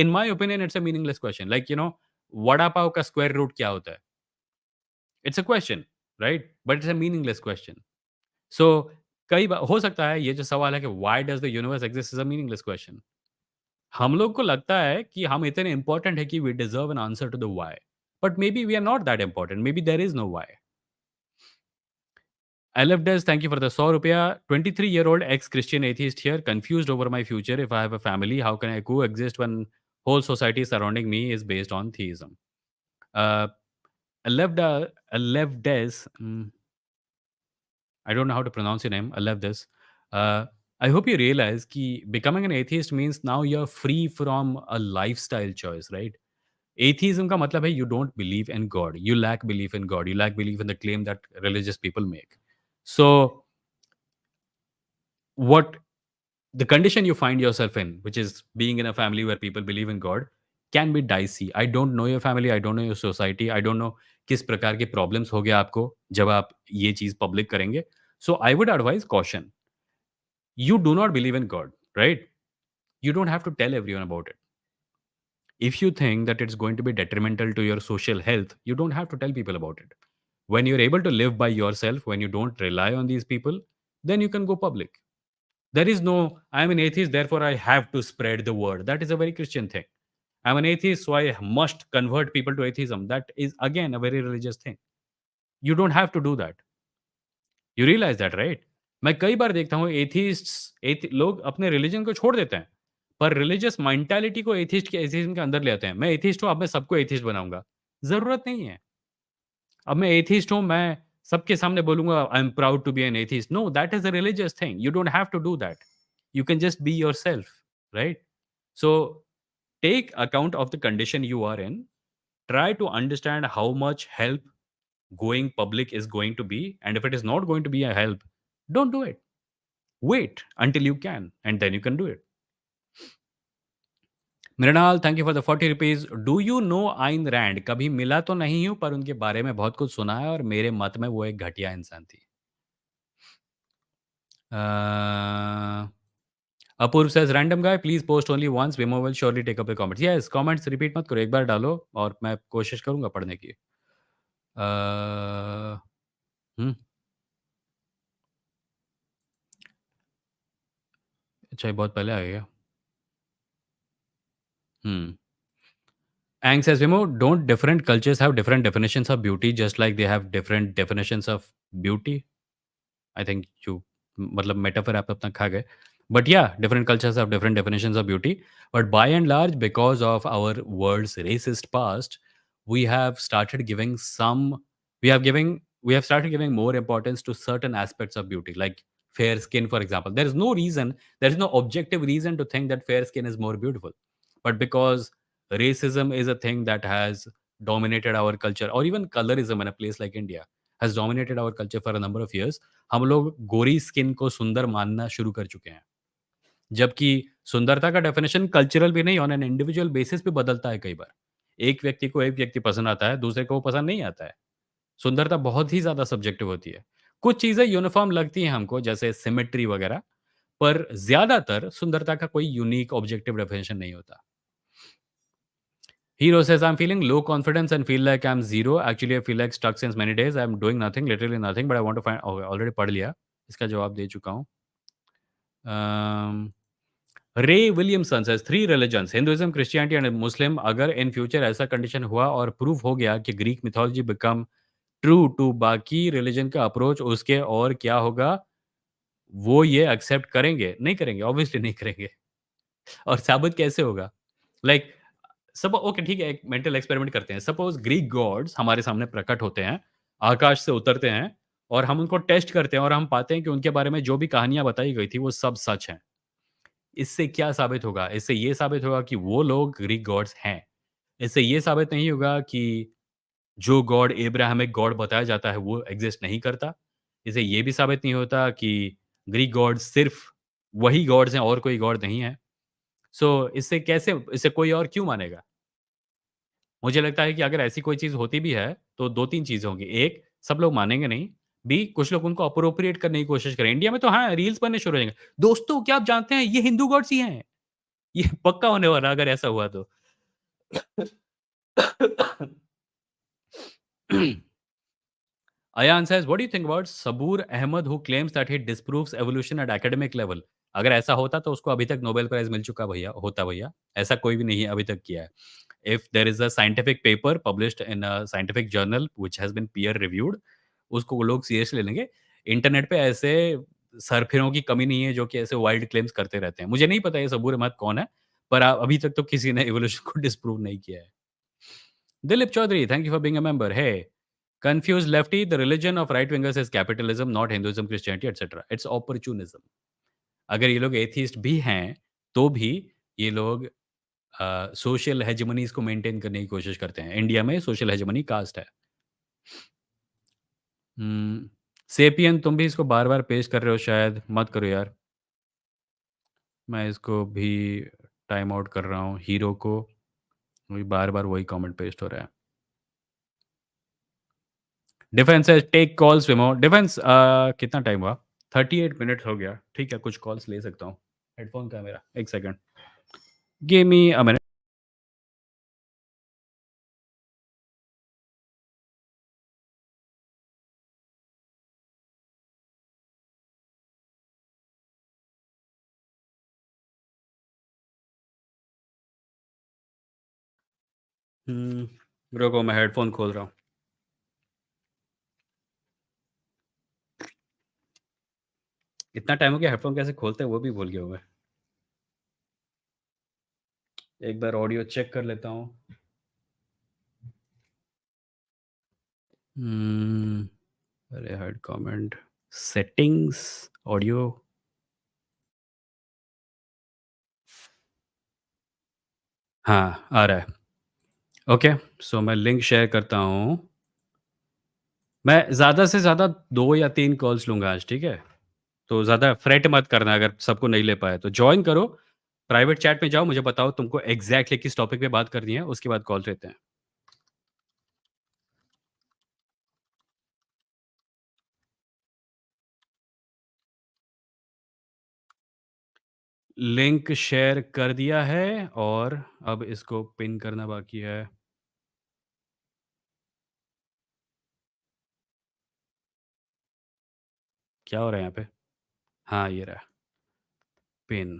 Speaker 1: In my opinion, it's a meaningless question. Like, vada pav ka square root kya hota hai? It's a question, right? But it's a meaningless question. सो कई बार हो सकता है ये जो सवाल है कि why does the universe exist is a meaningless question. हम लोग को लगता है कि हम इतने इम्पोर्टेंट है कि we deserve an answer to the why. But maybe we are not that important, maybe there is no why. I love this. Thank you for the 100 rupiah. 23-year-old ex-Christian atheist here, confused over my future. If I have a family, how can I coexist when whole society surrounding me is based on theism? Uh, Alevdes, I don't know how to pronounce your name. I love this. I hope you realize कि becoming an atheist means now you're free from a lifestyle choice, right? Atheism का मतलब है you don't believe in God. You lack belief in God. You lack belief in the claim that religious people make. So what the condition you find yourself in, which is being in a family where people believe in God, can be dicey. I don't know your family. I don't know your society. I don't know किस प्रकार के problems हो गया आपको जब आप ये चीज़ public करेंगे. So I would advise caution. You do not believe in God, right? You don't have to tell everyone about it. If you think that it's going to be detrimental to your social health, you don't have to tell people about it. When you're able to live by yourself, when you don't rely on these people, then you can go public. There is no, I'm an atheist, therefore I have to spread the word. That is a very Christian thing. I'm an atheist, so I must convert people to atheism. That is, again, a very religious thing. You don't have to do that. You realise that right? मैं कई बार देखता हूँ लोग अपने religion को छोड़ देते हैं, पर रिलीजियस मेंटालिटी को एथिस्ट के एथिज्म के अंदर ले आते हैं। मैं एथिस्ट हूँ, अब मैं सबको एथिस्ट बनाऊंगा। जरूरत नहीं है। अब मैं एथिस्ट हूँ, मैं सबके सामने बोलूंगा I am proud to be an atheist. No, that is a religious thing. You don't have to do that. You can just be yourself, right? So take account of the condition you are in, try to understand how much help going public is going to be, and if it is not going to be a help, don't do it. Wait until you can, and then you can do it. Mrinal, thank you for the 40 rupees. Do you know Ayn Rand? कभी मिला तो नहीं हूं, पर उनके बारे में बहुत कुछ सुना है और मेरे मत में वो एक घटिया इंसान थी। अपूर्व says random guy please post only once, Vimoh will surely take up the comments. Yes, comments repeat मत करो, एक बार डालो और मैं कोशिश करूंगा पढ़ने की। हम्म अच्छा ये बहुत पहले आ गया। हुँ। Ang says, "Vimo, don't different cultures have different definitions of beauty just like they have different definitions of beauty?" I think you मतलब मेटाफर आप अपना खा गए but yeah different cultures have different definitions of beauty but by and large because of our world's racist past we have started giving some we have giving we have started giving more importance to certain aspects of beauty like fair skin for example there is no objective reason to think that fair skin is more beautiful but because racism is a thing that has dominated our culture or even colorism in a place like India has dominated our culture for a number of years हम लोग गोरी skin को सुंदर मानना शुरू कर चुके हैं। जबकि सुंदरता का डेफिनिशन कल्चरल भी नहीं ऑन एन इंडिविजुअल बेसिस पे बदलता है कई बार। एक व्यक्ति को एक व्यक्ति पसंद आता है, दूसरे को वो पसंद नहीं आता है। सुंदरता बहुत ही ज़्यादा सब्जेक्टिव होती है। कुछ चीज़ें यूनिफ़ॉर्म लगती हैं हमको जैसे सिमेट्री वगैरह, पर ज़्यादातर सुंदरता का कोई यूनिक ऑब्जेक्टिव डेफिनिशन नहीं होता। Hero says, I'm feeling low confidence and feel like I'm zero. Actually, I feel like stuck since many days. I'm doing nothing, literally nothing, but I want to find. Okay, already पढ़ लिया. इसका जवाब दे चुका हूँ. Um, Ray Williamson says, three religions, Hinduism, Christianity and Muslim. अगर in future ऐसा condition हुआ और proof हो गया कि Greek mythology become true to बाकी religion का approach उसके और क्या होगा? वो ये accept करेंगे? नहीं करेंगे, obviously नहीं करेंगे. और साबित कैसे होगा? लाइक सब ओके ठीक है, एक मेंटल एक्सपेरिमेंट करते हैं। सपोज़ ग्रीक गॉड्स हमारे सामने प्रकट होते हैं, आकाश से उतरते हैं और हम उनको टेस्ट करते हैं और हम पाते हैं कि उनके बारे में जो भी कहानियाँ बताई गई थी, वो सब सच हैं। इससे क्या साबित होगा? इससे ये साबित होगा कि वो लोग ग्रीक गॉड्स हैं। इससे ये साबित नहीं होगा कि जो गॉड एब्राहमिक गॉड बताया जाता है, वो एक्ज़िस्ट नहीं करता। इससे ये भी साबित नहीं होता कि ग्रीक गॉड्स सिर्फ़ वही गॉड्स हैं और कोई गॉड नहीं है। सो इससे कोई और क्यों मानेगा? मुझे लगता है कि अगर ऐसी कोई चीज़ होती भी है, तो 2-3 चीज़ें होंगी। एक, सब लोग मानेंगे नहीं। बी, कुछ लोग उनको अप्रोप्रिएट करने की कोशिश करें। इंडिया में तो हाँ, रील्स बनने शुरू हो जाएँगे। दोस्तों क्या आप जानते हैं ये हिंदू गॉड्स ही हैं। ये पक्का होने वाला है अगर ऐसा हुआ तो। Ayan says, "What do you think about Sabur Ahmed who claims that he disproves evolution at academic level?" अगर ऐसा होता तो उसको अभी तक नोबेल प्राइज़ मिल चुका भैया। ऐसा कोई भी नहीं अभी तक किया है। If there is a scientific paper published in a scientific journal which has been peer reviewed, उसको वो लोग सीरियसली ले लेंगे। इंटरनेट पे ऐसे सरफिरों की कमी नहीं है जो कि ऐसे वाइल्ड क्लेम्स करते रहते हैं। मुझे नहीं पता ये सबूर अहमद कौन है, पर अभी तक तो किसी ने इवोल्यूशन को डिस्प्रूव नहीं किया है। Dilip Chaudhary, thank you for being a member. Hey, confused lefty, the religion of right wingers is capitalism, not Hinduism, Christianity, etc. It's opportunism. अगर ये लोग एथिस्ट भी हैं, तो भी ये लोग सोशल हेजेमनीज़ को मेंटेन करने की कोशिश करते हैं। इंडिया में सोशल हेजेमनी कास्ट है। सेपियन तुम भी इसको बार-बार पेश कर रहे हो शायद, मत करो यार। मैं इसको भी टाइम आउट कर रहा हूँ, हीरो को, वही बार-बार वही कमेंट पेस्ट हो रहा है। डिफेंस है टेक कॉल्स विमो डिफेंस कितना टाइम हुआ? 38 मिनट्स हो गया। ठीक है, कुछ कॉल्स ले सकता हूँ। हेडफ़ोन कहाँ है मेरा? 1 second. Give me a minute. रुको मैं हेडफ़ोन खोल रहा हूँ। इतना टाइम हो गया हेडफ़ोन कैसे खोलते हैं वो भी भूल गया हूँ मैं। एक बार ऑडियो चेक कर लेता हूँ। हुँ, अरे हेड कमेंट, सेटिंग्स, ऑडियो हाँ, आ रहा है। ओके, सो मैं लिंक शेयर करता हूँ। मैं ज़्यादा से ज़्यादा 2 या 3 कॉल्स लूँगा आज, ठीक है? तो ज़्यादा फ्रेट मत करना अगर सबको नहीं ले पाए तो जॉइन करो, प्राइवेट चैट में जाओ, मुझे बताओ तुमको एग्ज़ैक्टली किस टॉपिक पे बात करनी है, उसके बाद कॉल लेते हैं। लिंक शेयर कर दिया है और अब इसको पिन करना बाकी है। क्या हो रहा है यहाँ पे? हाँ, ये रहा पिन।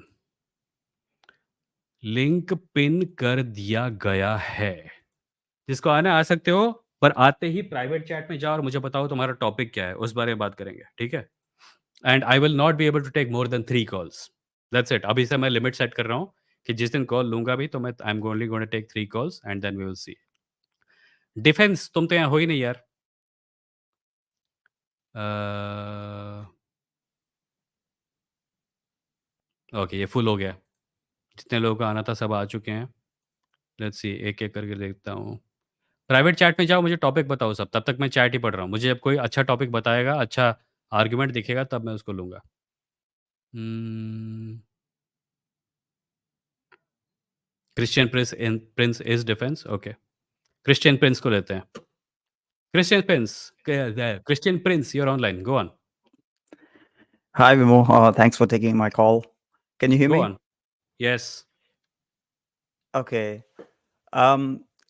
Speaker 1: लिंक पिन कर दिया गया है। जिसको आना आ सकते हो, पर आते ही प्राइवेट चैट में जाओ और मुझे बताओ तुम्हारा टॉपिक क्या है, उस बारे में बात करेंगे, ठीक है? And I will not be able to take more than 3 calls. That's it. अभी से मैं लिमिट सेट कर रहा हूँ कि जिस दिन कॉल लूँगा भी तो मैं I am only gonna take 3 calls and then we will see. Defence तुम तो यहाँ हो ही नहीं यार। अ, ओके ये फुल हो गया। जितने लोगों का आना था सब आ चुके हैं। लेट्स सी एक-एक करके देखता हूँ। प्राइवेट चैट में जाओ मुझे टॉपिक बताओ सब, तब तक मैं चैट ही पढ़ रहा हूँ। मुझे जब कोई अच्छा टॉपिक बताएगा, अच्छा आर्गुमेंट दिखेगा तब मैं उसको लूँगा। Hmm, Christian Prince is defence okay. Christian Prince को लेते हैं। Christian Prince Christian Prince you are online go on,
Speaker 2: Hi, Vimoh. Thanks for taking my call. Can you hear
Speaker 1: go
Speaker 2: me?
Speaker 1: On. Yes,
Speaker 2: Okay.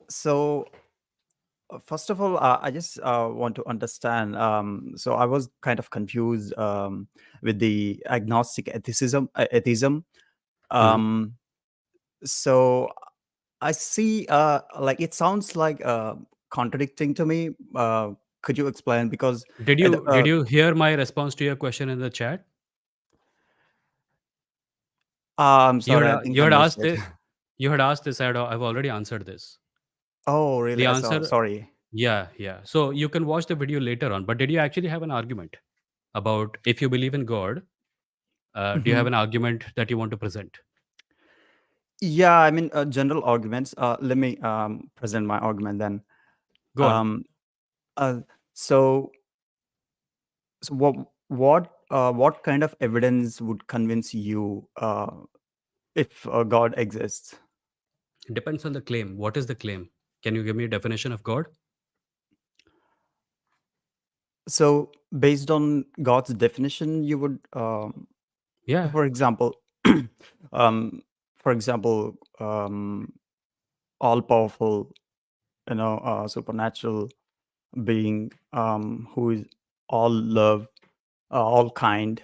Speaker 2: So first of all, I just want to understand. So I was kind of confused with the agnostic atheism. Atheism.
Speaker 1: Hmm.
Speaker 2: Um, so I see. Like it sounds like contradicting to me. Could you explain? Because
Speaker 1: did
Speaker 2: at
Speaker 1: you
Speaker 2: the,
Speaker 1: did you hear my response to your question in the chat?
Speaker 2: I'm sorry, I think
Speaker 1: You
Speaker 2: I
Speaker 1: had
Speaker 2: missed
Speaker 1: asked
Speaker 2: it.
Speaker 1: this, you had asked this, I've already answered this.
Speaker 2: Oh,
Speaker 1: The
Speaker 2: really? So
Speaker 1: answer
Speaker 2: sorry.
Speaker 1: yeah, yeah. So you can watch the video later on, but did you actually have an argument about if you believe in God, do you have an argument that you want to present?
Speaker 2: Yeah, I mean, general arguments. Let me present my argument then.
Speaker 1: Go on.
Speaker 2: Um, uh, so, so what kind of evidence would convince you if God exists?
Speaker 1: Depends on the claim. What is the claim? Can you give me a definition of God?
Speaker 2: So, based on God's definition, you would,
Speaker 1: Yeah.
Speaker 2: for example, um, for example, all powerful, supernatural being who is all love, all kind.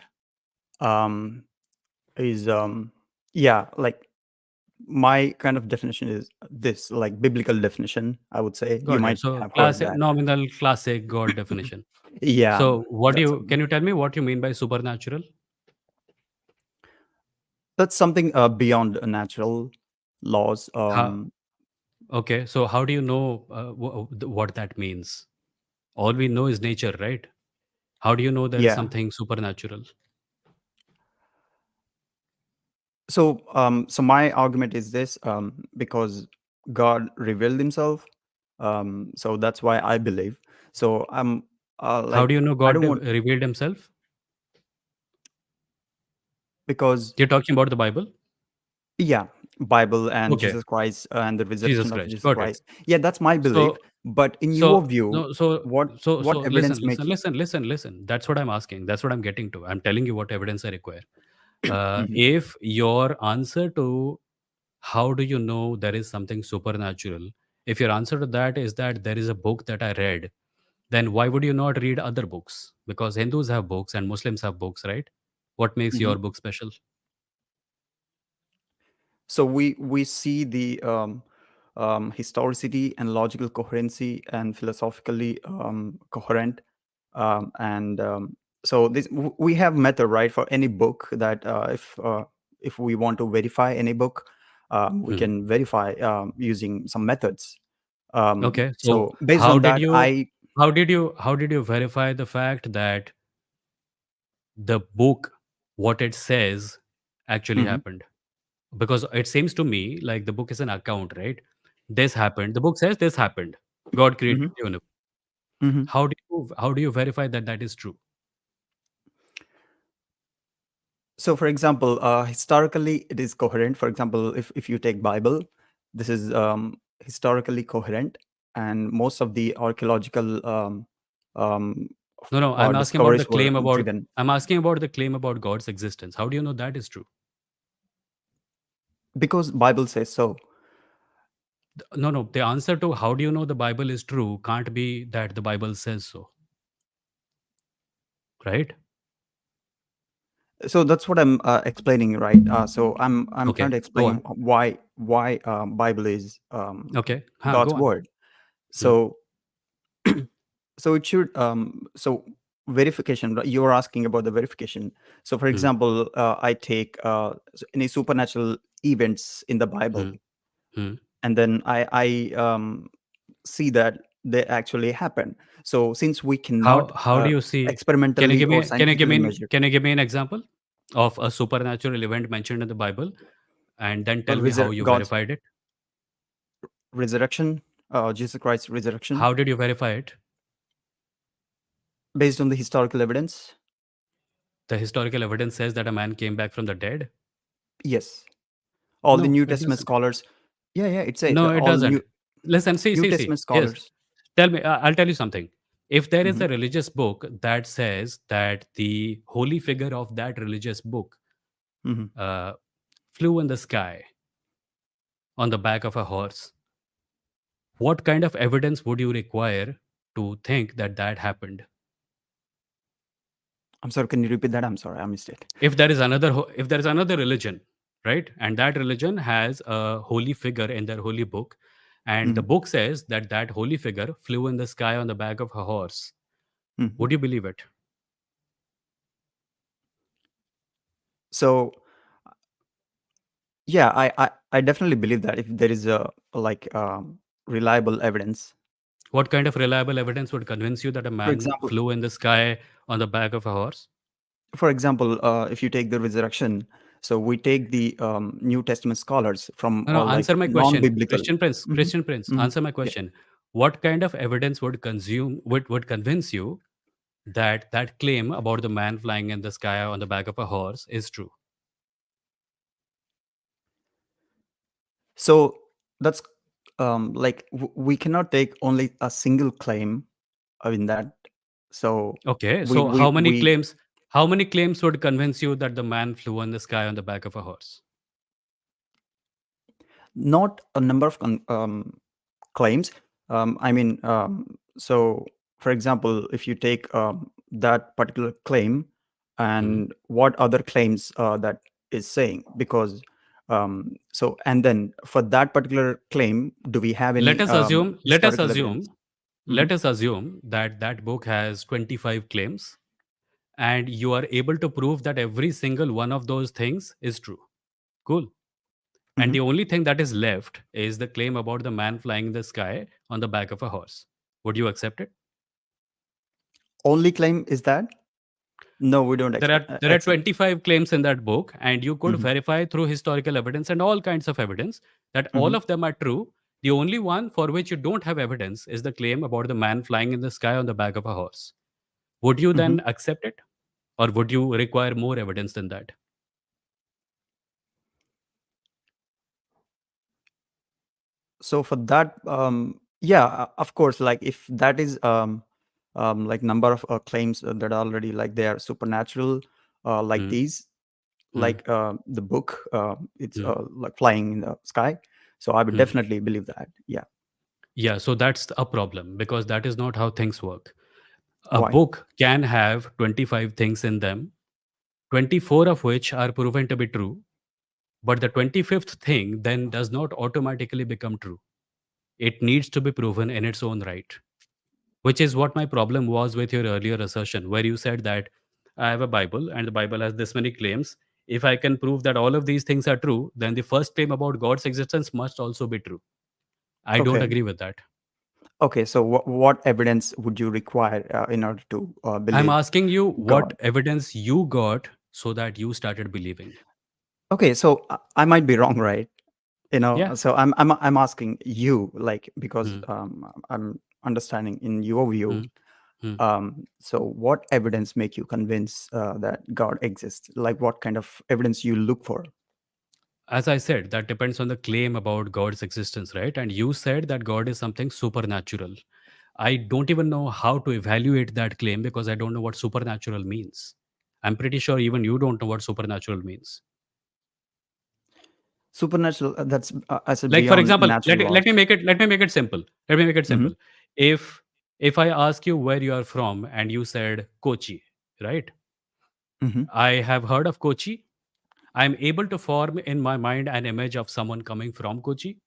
Speaker 2: Um, is yeah, like my kind of definition is this, like biblical definition, I would say. You
Speaker 1: Got it.
Speaker 2: might
Speaker 1: So
Speaker 2: have heard
Speaker 1: classic,
Speaker 2: that.
Speaker 1: nominal, classic God definition.
Speaker 2: Yeah,
Speaker 1: So what do
Speaker 2: that's
Speaker 1: you, can you tell me what you mean by supernatural?
Speaker 2: that's something beyond natural laws.
Speaker 1: How, okay. So how do you know what that means? All we know is nature, right? How do you know there is
Speaker 2: Yeah.
Speaker 1: something supernatural?
Speaker 2: So my argument is this, because God revealed himself, so that's why I believe. So I'm
Speaker 1: How do
Speaker 2: like,
Speaker 1: you know
Speaker 2: I
Speaker 1: God
Speaker 2: don't want,
Speaker 1: revealed himself?
Speaker 2: because
Speaker 1: You're talking about the Bible?
Speaker 2: yeah, Bible and
Speaker 1: Okay.
Speaker 2: Jesus Christ and the
Speaker 1: Jesus
Speaker 2: resurrection of
Speaker 1: Christ.
Speaker 2: Jesus
Speaker 1: Got it.
Speaker 2: Christ. Yeah, that's my belief.
Speaker 1: So
Speaker 2: But in your
Speaker 1: So
Speaker 2: view,
Speaker 1: no, so
Speaker 2: what
Speaker 1: so
Speaker 2: what
Speaker 1: so
Speaker 2: evidence make you?
Speaker 1: listen. That's what I'm asking. That's what I'm getting to. I'm telling you what evidence I require.
Speaker 2: Mhm.
Speaker 1: If your answer to how do you know there is something supernatural, if your answer to that is that there is a book that I read, then why would you not read other books? Because Hindus have books and Muslims have books, right? What makes
Speaker 2: Mhm.
Speaker 1: your book special?
Speaker 2: So we see the historicity and logical coherency and philosophically coherent, and so we have method, right, for any book that if we want to verify any book, we
Speaker 1: Mhm.
Speaker 2: can verify using some methods.
Speaker 1: Okay, so
Speaker 2: So based on that, I
Speaker 1: how did you verify the fact that the book, what it says, actually
Speaker 2: Mhm,
Speaker 1: happened? Because it seems to me like the book is an account, right? This happened. The book says this happened. God created
Speaker 2: mhm,
Speaker 1: the universe.
Speaker 2: mhm.
Speaker 1: How do you verify that that is true?
Speaker 2: So, for example, historically, it is coherent. For example, if you take Bible, this is historically coherent, and most of the archaeological um,
Speaker 1: No, no. I'm asking about the
Speaker 2: discoveries were
Speaker 1: claim about.
Speaker 2: driven
Speaker 1: I'm asking about the claim about God's existence. How do you know that is true?
Speaker 2: because Bible says so.
Speaker 1: No, no. The answer to how do you know the Bible is true can't be that the Bible says so, right?
Speaker 2: So that's what I'm explaining, right? So I'm trying
Speaker 1: Okay,
Speaker 2: to
Speaker 1: go
Speaker 2: explain
Speaker 1: on.
Speaker 2: why Bible is
Speaker 1: Okay,
Speaker 2: God's
Speaker 1: go on.
Speaker 2: word.
Speaker 1: Hmm,
Speaker 2: So so it should so verification, right? You were asking about the verification. So for
Speaker 1: hmm,
Speaker 2: example, I take any supernatural events in the Bible,
Speaker 1: hmm, hmm.
Speaker 2: and then I see that they actually happen. So since we cannot
Speaker 1: How do you see? Can you
Speaker 2: experimentally
Speaker 1: give
Speaker 2: or
Speaker 1: me can you give
Speaker 2: scientifically
Speaker 1: me
Speaker 2: measure
Speaker 1: can you give me an example of a supernatural event mentioned in the Bible, and then tell me how you
Speaker 2: God's
Speaker 1: verified it?
Speaker 2: resurrection, Jesus Christ's resurrection,
Speaker 1: How did you verify it?
Speaker 2: based on the historical evidence.
Speaker 1: The historical evidence says that a man came back from the dead.
Speaker 2: Yes, all the
Speaker 1: No,
Speaker 2: New
Speaker 1: it
Speaker 2: Testament
Speaker 1: doesn't.
Speaker 2: scholars. Yeah, yeah, it says
Speaker 1: No, it
Speaker 2: all
Speaker 1: doesn't. Listen, see,
Speaker 2: New
Speaker 1: see, see.
Speaker 2: Testament
Speaker 1: Yes,
Speaker 2: scholars.
Speaker 1: tell me. I'll tell you something. If there is
Speaker 2: Hmm.
Speaker 1: a religious book that says that the holy figure of that religious book
Speaker 2: Hmm.
Speaker 1: uh, flew in the sky on the back of a horse, what kind of evidence would you require to think that that happened?
Speaker 2: I'm sorry. Can you repeat that? I'm sorry, I missed it.
Speaker 1: If there is another religion, right, and that religion has a holy figure in their holy book, and the
Speaker 2: Hmm.
Speaker 1: book says that that holy figure flew in the sky on the back of a horse,
Speaker 2: Hmm.
Speaker 1: would you believe it?
Speaker 2: So yeah, I definitely believe that if there is a like reliable evidence.
Speaker 1: What kind of reliable evidence would convince you that a
Speaker 2: For
Speaker 1: man
Speaker 2: example,
Speaker 1: flew in the sky on the back of a horse?
Speaker 2: if you take the resurrection, so we take the New Testament scholars from
Speaker 1: No, no,
Speaker 2: all
Speaker 1: answer
Speaker 2: like
Speaker 1: my question.
Speaker 2: non-biblical. Hmm.
Speaker 1: Christian Prince,
Speaker 2: Hmm.
Speaker 1: answer my
Speaker 2: Yeah.
Speaker 1: question. What kind of evidence would convince you that that claim about the man flying in the sky on the back of a horse is true?
Speaker 2: So that's like we cannot take only a single claim in that. So
Speaker 1: Okay,
Speaker 2: we
Speaker 1: so
Speaker 2: we we
Speaker 1: how many claims would convince you that the man flew in the sky on the back of a horse?
Speaker 2: not a number of claims. I mean, so for example, if you take that particular claim
Speaker 1: Hmm.
Speaker 2: and what other claims that is saying, because so and then for that particular claim, do we have
Speaker 1: Let
Speaker 2: any
Speaker 1: us assume, let us
Speaker 2: historical evidence?
Speaker 1: assume,
Speaker 2: Hmm.
Speaker 1: let us assume that that book has 25 claims and you are able to prove that every single one of those things is true. Cool. And
Speaker 2: Hmm.
Speaker 1: the only thing that is left is the claim about the man flying in the sky on the back of a horse. Would you accept it?
Speaker 2: Only claim is that? No, we don't
Speaker 1: There are
Speaker 2: accept.
Speaker 1: 25 claims in that book, and you could
Speaker 2: Hmm.
Speaker 1: verify through historical evidence and all kinds of evidence that all
Speaker 2: Hmm.
Speaker 1: of them are true. The only one for which you don't have evidence is the claim about the man flying in the sky on the back of a horse. Would you
Speaker 2: Hmm.
Speaker 1: then accept it, or would you require more evidence than that?
Speaker 2: So for that, yeah, of course, like if that is like number of claims that are already like they are supernatural, like
Speaker 1: Hmm,
Speaker 2: these,
Speaker 1: hmm,
Speaker 2: like the book, it's
Speaker 1: hmm.
Speaker 2: like flying in the sky. So I would
Speaker 1: Hmm.
Speaker 2: definitely believe that. Yeah.
Speaker 1: Yeah, so that's a problem because that is not how things work. A
Speaker 2: Why?
Speaker 1: book can have 25 things in them, 24 of which are proven to be true, but the 25th thing then does not automatically become true. It needs to be proven in its own right, which is what my problem was with your earlier assertion, where you said that I have a Bible and the Bible has this many claims. If I can prove that all of these things are true, then the first claim about God's existence must also be true. I don't
Speaker 2: Okay.
Speaker 1: agree with that.
Speaker 2: Okay. So what evidence would you require in order to
Speaker 1: I'm
Speaker 2: believe
Speaker 1: asking you
Speaker 2: God?
Speaker 1: what evidence you got so that you started believing.
Speaker 2: Okay. So I might be wrong, right?
Speaker 1: Yeah.
Speaker 2: So I'm asking you, like, because
Speaker 1: Hmm,
Speaker 2: I'm understanding in your view.
Speaker 1: hmm, hmm.
Speaker 2: So what evidence make you convince that God exists? Like, what kind of evidence you look for?
Speaker 1: As I said, that depends on the claim about God's existence, right? And you said that God is something supernatural. I don't even know how to evaluate that claim because I don't know what supernatural means. I'm pretty sure even you don't know what supernatural means.
Speaker 2: Supernatural, that's I said,
Speaker 1: Like for
Speaker 2: beyond
Speaker 1: example,
Speaker 2: natural laws.
Speaker 1: let me make it simple. Let me make it
Speaker 2: Hmm.
Speaker 1: simple. If if I ask you where you are from and you said Kochi, right?
Speaker 2: Mhm.
Speaker 1: I have heard of Kochi. I'm able to form in my mind an image of someone coming from Kochi.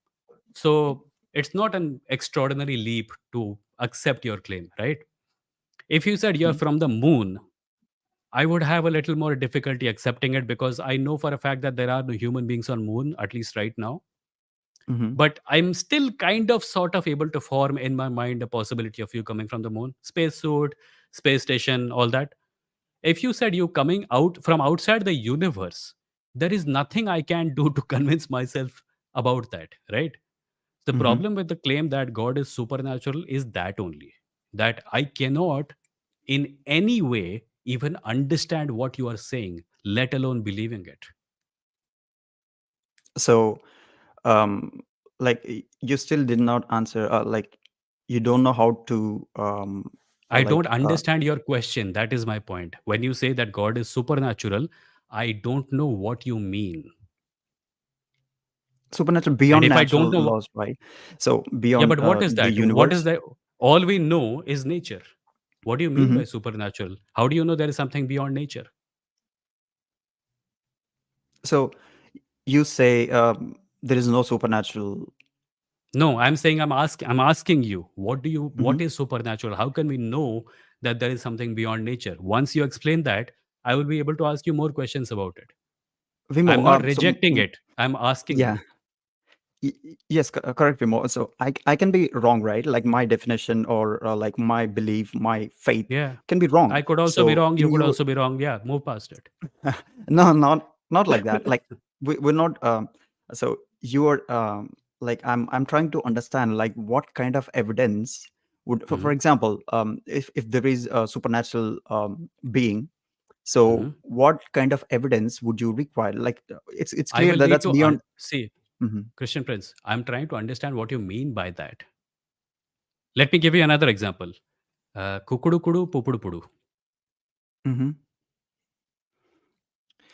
Speaker 1: So it's not an extraordinary leap to accept your claim, right? If you said you're
Speaker 2: Mhm.
Speaker 1: from the moon, I would have a little more difficulty accepting it because I know for a fact that there are no human beings on moon, at least right now.
Speaker 2: Mhm.
Speaker 1: But I'm still kind of sort of able to form in my mind a possibility of you coming from the moon, spacesuit, space station, all that. If you said you coming out from outside the universe, there is nothing I can do to convince myself about that, right? The
Speaker 2: Mhm.
Speaker 1: problem with the claim that God is supernatural is that only, that I cannot in any way even understand what you are saying, let alone believing it.
Speaker 2: So, um, like you still did not answer. Like you don't know how to
Speaker 1: I don't
Speaker 2: like
Speaker 1: understand your question. That is my point. When you say that God is supernatural, I don't know what you mean.
Speaker 2: supernatural
Speaker 1: And
Speaker 2: beyond
Speaker 1: if I don't
Speaker 2: natural
Speaker 1: know,
Speaker 2: laws, right? So
Speaker 1: yeah,
Speaker 2: beyond
Speaker 1: but what is
Speaker 2: the
Speaker 1: that? What is
Speaker 2: universe.
Speaker 1: that? All we know is nature. What do you mean
Speaker 2: Hmm.
Speaker 1: by supernatural? How do you know there is something beyond nature?
Speaker 2: So you say there is no supernatural.
Speaker 1: No, I'm saying I'm asking you, what
Speaker 2: Hmm.
Speaker 1: is supernatural? How can we know that there is something beyond nature? Once you explain that, I will be able to ask you more questions about it. I'm
Speaker 2: Vimo,
Speaker 1: not rejecting it. I'm asking
Speaker 2: yeah,
Speaker 1: you.
Speaker 2: yes, correct, Vimo. So I can be wrong, right? Like my definition or like my belief, my faith
Speaker 1: Yeah.
Speaker 2: can be wrong.
Speaker 1: I could also be
Speaker 2: So
Speaker 1: wrong. You
Speaker 2: in
Speaker 1: could
Speaker 2: your
Speaker 1: also be wrong. Yeah, move past it.
Speaker 2: no, not like that. Like we're not. So you're like I'm trying to understand like what kind of evidence would, for
Speaker 1: Mhm,
Speaker 2: example, if there is a supernatural being, so
Speaker 1: mhm.
Speaker 2: what kind of evidence would you require? Like it's
Speaker 1: I
Speaker 2: clear
Speaker 1: will
Speaker 2: that
Speaker 1: need
Speaker 2: that's
Speaker 1: to
Speaker 2: beyond.
Speaker 1: see,
Speaker 2: Hmm.
Speaker 1: Christian Prince. I'm trying to understand what you mean by that. Let me give you another example. Kukudu kudu, pupudu pudu.
Speaker 2: Hmm.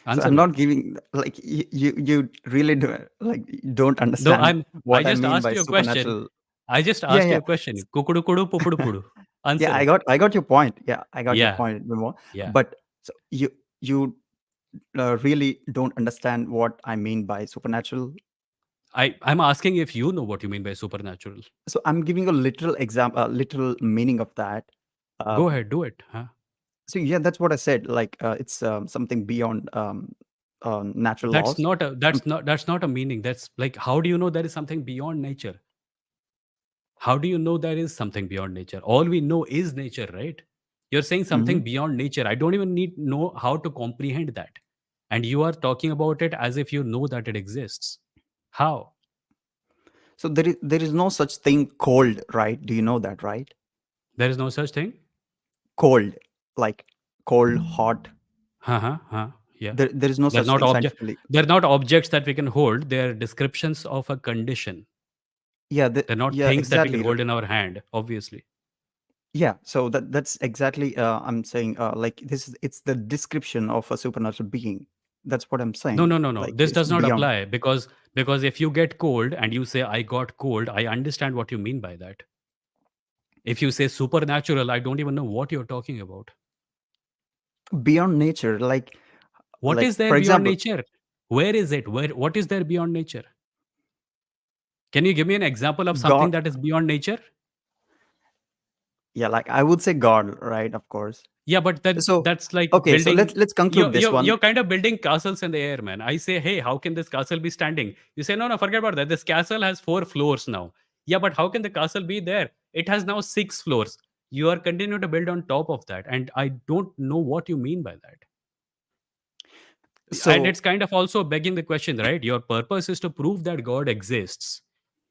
Speaker 2: So
Speaker 1: Answer
Speaker 2: I'm
Speaker 1: me.
Speaker 2: not giving like you really do, like don't
Speaker 1: No,
Speaker 2: understand
Speaker 1: I
Speaker 2: what I
Speaker 1: just
Speaker 2: mean
Speaker 1: asked
Speaker 2: by
Speaker 1: you a question.
Speaker 2: supernatural.
Speaker 1: I just
Speaker 2: Yeah,
Speaker 1: asked you
Speaker 2: yeah.
Speaker 1: a question. Kukudu kudu, pupudu pudu.
Speaker 2: Yeah,
Speaker 1: Answer
Speaker 2: I
Speaker 1: it.
Speaker 2: got your point. Yeah, I got your
Speaker 1: Yeah,
Speaker 2: point, Vimo.
Speaker 1: yeah.
Speaker 2: But so you really don't understand what I mean by supernatural.
Speaker 1: I'm asking if you know what you mean by supernatural.
Speaker 2: So I'm giving a literal example, literal meaning of that.
Speaker 1: Go
Speaker 2: Um,
Speaker 1: ahead, do it. Huh?
Speaker 2: so yeah, that's what I said. Like it's something beyond natural
Speaker 1: That's
Speaker 2: laws.
Speaker 1: not a
Speaker 2: Um,
Speaker 1: that's not a meaning. That's like, how do you know there is something beyond nature? How do you know there is something beyond nature? All we know is nature, right? You're saying something
Speaker 2: mhm.
Speaker 1: beyond nature. I don't even need know how to comprehend that. And you are talking about it as if you know that it exists. How?
Speaker 2: So there is no such thing cold, right? Do you know that, right?
Speaker 1: There is no such thing?
Speaker 2: Cold, like cold, hot.
Speaker 1: Uh-huh, huh, yeah.
Speaker 2: There is no
Speaker 1: They're
Speaker 2: such
Speaker 1: not
Speaker 2: thing
Speaker 1: object
Speaker 2: scientifically.
Speaker 1: they're not objects that we can hold. They're descriptions of a condition.
Speaker 2: Yeah,
Speaker 1: They're not
Speaker 2: yeah,
Speaker 1: things that we can
Speaker 2: exactly.
Speaker 1: hold in our hand, obviously.
Speaker 2: Yeah, so that's exactly I'm saying like this is it's the description of a supernatural being. That's what I'm
Speaker 1: No,
Speaker 2: saying.
Speaker 1: no, no, no.
Speaker 2: Like
Speaker 1: This
Speaker 2: it's
Speaker 1: does not
Speaker 2: beyond.
Speaker 1: apply because if you get cold and you say I got cold, I understand what you mean by that. If you say supernatural, I don't even know what you're talking about.
Speaker 2: Beyond nature,
Speaker 1: What is there
Speaker 2: for
Speaker 1: beyond
Speaker 2: example,
Speaker 1: nature? Where is it? What is there beyond nature? Can you give me an example of something
Speaker 2: God.
Speaker 1: that is beyond nature?
Speaker 2: Yeah, like I would say God, right? Of course.
Speaker 1: Yeah, but then
Speaker 2: So
Speaker 1: that's like
Speaker 2: okay, so let's
Speaker 1: building.
Speaker 2: let's conclude this one.
Speaker 1: You're kind of building castles in the air, man. I say, hey, how can this castle be standing? You say, no, no, forget about that. This castle has 4 floors now. Yeah, but how can the castle be there? It has now 6 floors. You are continuing to build on top of that, and I don't know what you mean by that. And
Speaker 2: So
Speaker 1: it's kind of also begging the question, right? Your purpose is to prove that God exists.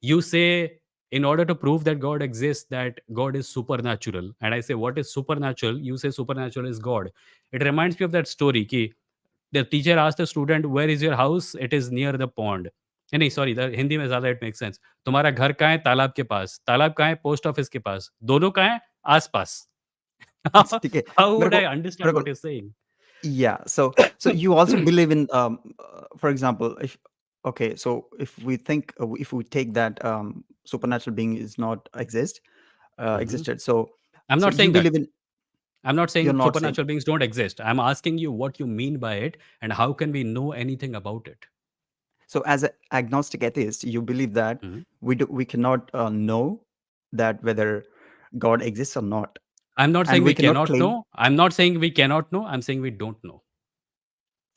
Speaker 1: You say, in order to prove that God exists, that God is supernatural. And I say, what is supernatural? You say supernatural is God. It reminds me of that story ki the teacher asked the student, where is your house? It is near the pond. नहीं sorry Hindi में ज्यादा it make sense. तुम्हारा घर कहाँ है? तालाब के पास. तालाब कहाँ है? पोस्ट ऑफिस के पास. दोनों कहाँ है? आस पास.
Speaker 2: ठीक है
Speaker 1: How
Speaker 2: मेरे
Speaker 1: would
Speaker 2: को
Speaker 1: I
Speaker 2: मेरे
Speaker 1: understand
Speaker 2: को
Speaker 1: what you're saying?
Speaker 2: yeah, so you also believe in for example, if okay, so if we think if we take that supernatural being is not
Speaker 1: Mhm.
Speaker 2: existed, so
Speaker 1: I'm
Speaker 2: so
Speaker 1: not
Speaker 2: you
Speaker 1: saying that.
Speaker 2: believe in.
Speaker 1: I'm not
Speaker 2: You're
Speaker 1: saying
Speaker 2: not saying.
Speaker 1: supernatural beings don't exist. I'm asking you what you mean by it and how can we know anything about it?
Speaker 2: So, as an agnostic atheist, you believe that
Speaker 1: Mhm.
Speaker 2: we cannot know that whether God exists or not,
Speaker 1: I'm not
Speaker 2: and
Speaker 1: saying
Speaker 2: we
Speaker 1: we
Speaker 2: cannot
Speaker 1: cannot
Speaker 2: claim
Speaker 1: know. I'm not saying we cannot know. I'm saying we don't know.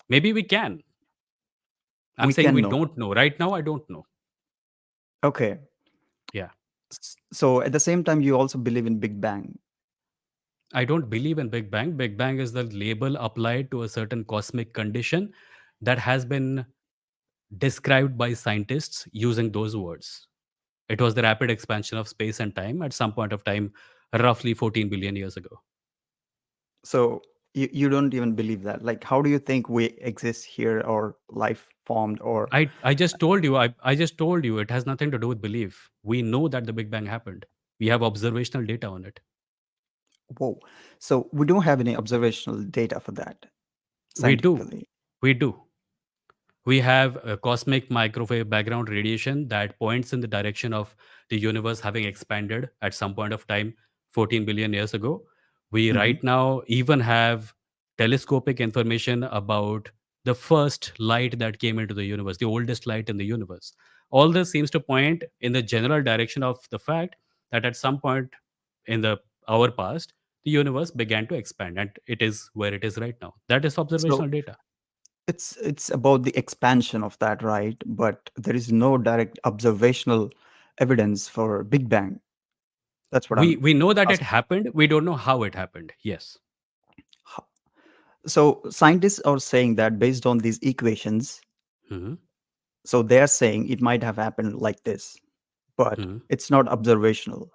Speaker 1: Maybe we can. I'm
Speaker 2: we
Speaker 1: saying
Speaker 2: can
Speaker 1: we
Speaker 2: know.
Speaker 1: don't know. Right now, I don't know.
Speaker 2: Okay.
Speaker 1: Yeah.
Speaker 2: So at the same time, you also believe in Big Bang.
Speaker 1: I don't believe in Big Bang. Big Bang is the label applied to a certain cosmic condition that has been described by scientists using those words. It was the rapid expansion of space and time at some point of time, roughly 14 billion years ago.
Speaker 2: So you don't even believe that. Like, how do you think we exist here, or life formed, or
Speaker 1: I just told you, I just told you it has nothing to do with belief. We know that the Big Bang happened. We have observational data on it.
Speaker 2: whoa? So we don't have any observational data for that
Speaker 1: We do.
Speaker 2: scientifically.
Speaker 1: We do. We have a cosmic microwave background radiation that points in the direction of the universe having expanded at some point of time 14 billion years ago. We
Speaker 2: Hmm.
Speaker 1: right now even have telescopic information about the first light that came into the universe, the oldest light in the universe. All this seems to point in the general direction of the fact that at some point in the our past, the universe began to expand and it is where it is right now. That is
Speaker 2: So
Speaker 1: observational data.
Speaker 2: it's about the expansion of that, right? But there is no direct observational evidence for Big Bang. That's what I'm
Speaker 1: We know that it
Speaker 2: asking.
Speaker 1: happened. We don't know how it happened. Yes.
Speaker 2: So scientists are saying that based on these equations,
Speaker 1: Mhm,
Speaker 2: so they are saying it might have happened like this, but
Speaker 1: mhm.
Speaker 2: it's not observational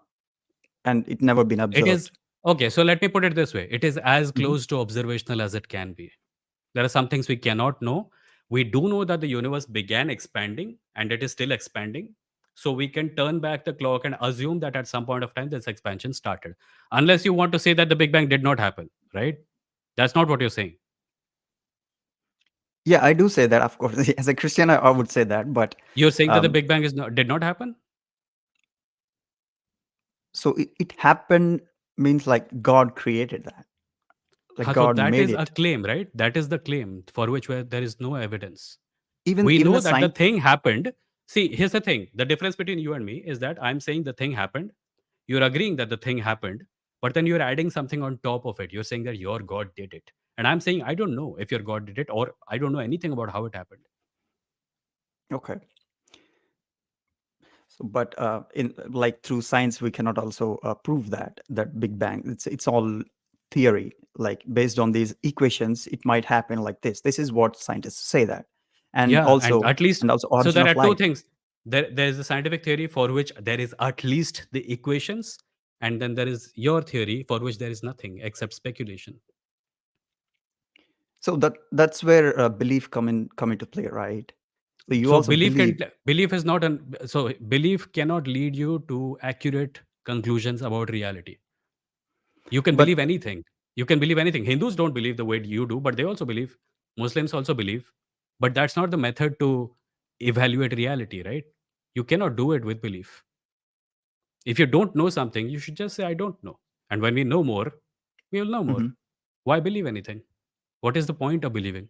Speaker 2: and it never been
Speaker 1: It is
Speaker 2: observed.
Speaker 1: okay. So let me put it this way: it is as
Speaker 2: Mhm.
Speaker 1: close to observational as it can be. There are some things we cannot know. We do know that the universe began expanding and it is still expanding. So we can turn back the clock and assume that at some point of time this expansion started. Unless you want to say that the Big Bang did not happen, right? That's not what you're saying.
Speaker 2: Yeah, I do say that, of course. As a Christian, I would say that, but
Speaker 1: You're saying that the
Speaker 2: um,
Speaker 1: Big Bang did not happen?
Speaker 2: so it happened means like God created that, like
Speaker 1: So
Speaker 2: God
Speaker 1: that
Speaker 2: made
Speaker 1: is a
Speaker 2: it.
Speaker 1: claim, right? That is the claim for which where there is no evidence.
Speaker 2: Even
Speaker 1: We
Speaker 2: even
Speaker 1: know
Speaker 2: a
Speaker 1: that the
Speaker 2: sign.
Speaker 1: thing happened. See, here's the thing. The difference between you and me is that I'm saying the thing happened. You're agreeing that the thing happened, but then you're adding something on top of it. You're saying that your God did it. And I'm saying I don't know if your God did it or I don't know anything about how it happened.
Speaker 2: Okay. So, but in like through science, we cannot also prove that Big Bang. It's all theory. Like based on these equations, it might happen like this. This is what scientists say that, and
Speaker 1: Yeah, and
Speaker 2: also
Speaker 1: at least
Speaker 2: and also
Speaker 1: so
Speaker 2: origin
Speaker 1: there
Speaker 2: of
Speaker 1: are two
Speaker 2: life.
Speaker 1: things. There is a scientific theory for which there is at least the equations, and then there is your theory for which there is nothing except speculation.
Speaker 2: So that's where belief come into play, right? So you
Speaker 1: So
Speaker 2: also believe,
Speaker 1: belief is not an so belief cannot lead you to accurate conclusions about reality. You can
Speaker 2: but
Speaker 1: believe anything. You can believe anything. Hindus don't believe the way you do, but they also believe. Muslims also believe. But that's not the method to evaluate reality, right? You cannot do it with belief. If you don't know something, you should just say, I don't know. And when we know more, we will know more.
Speaker 2: mhm.
Speaker 1: Why believe anything? What is the point of believing?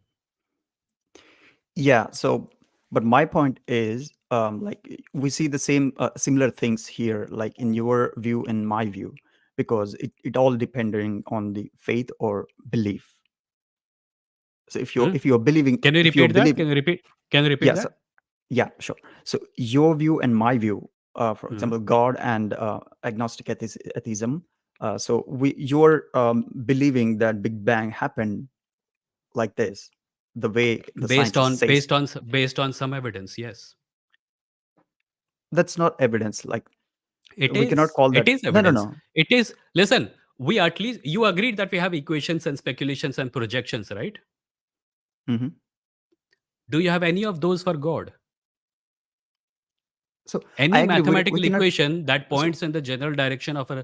Speaker 2: Yeah. So, but my point is, like we see the same similar things here, like in your view and my view, because it all depending on the faith or belief. So
Speaker 1: Hmm? Can you
Speaker 2: if you're
Speaker 1: repeat that?
Speaker 2: believing,
Speaker 1: Can you repeat
Speaker 2: yeah, so,
Speaker 1: that?
Speaker 2: yeah, sure. So your view and my view, for
Speaker 1: Hmm.
Speaker 2: example, God and agnostic atheism. So you're believing that Big Bang happened like this, the way the scientists says.
Speaker 1: Based on some evidence, yes.
Speaker 2: That's not evidence. Like
Speaker 1: It
Speaker 2: we cannot
Speaker 1: is.
Speaker 2: call
Speaker 1: It
Speaker 2: that.
Speaker 1: is
Speaker 2: No, no,
Speaker 1: evidence.
Speaker 2: no.
Speaker 1: It is. Listen, we at least you agreed that we have equations and speculations and projections, right?
Speaker 2: Hmm.
Speaker 1: Do you have any of those for God?
Speaker 2: So I
Speaker 1: Any
Speaker 2: agree. We
Speaker 1: mathematical
Speaker 2: cannot.
Speaker 1: equation that
Speaker 2: So
Speaker 1: points in the general direction of an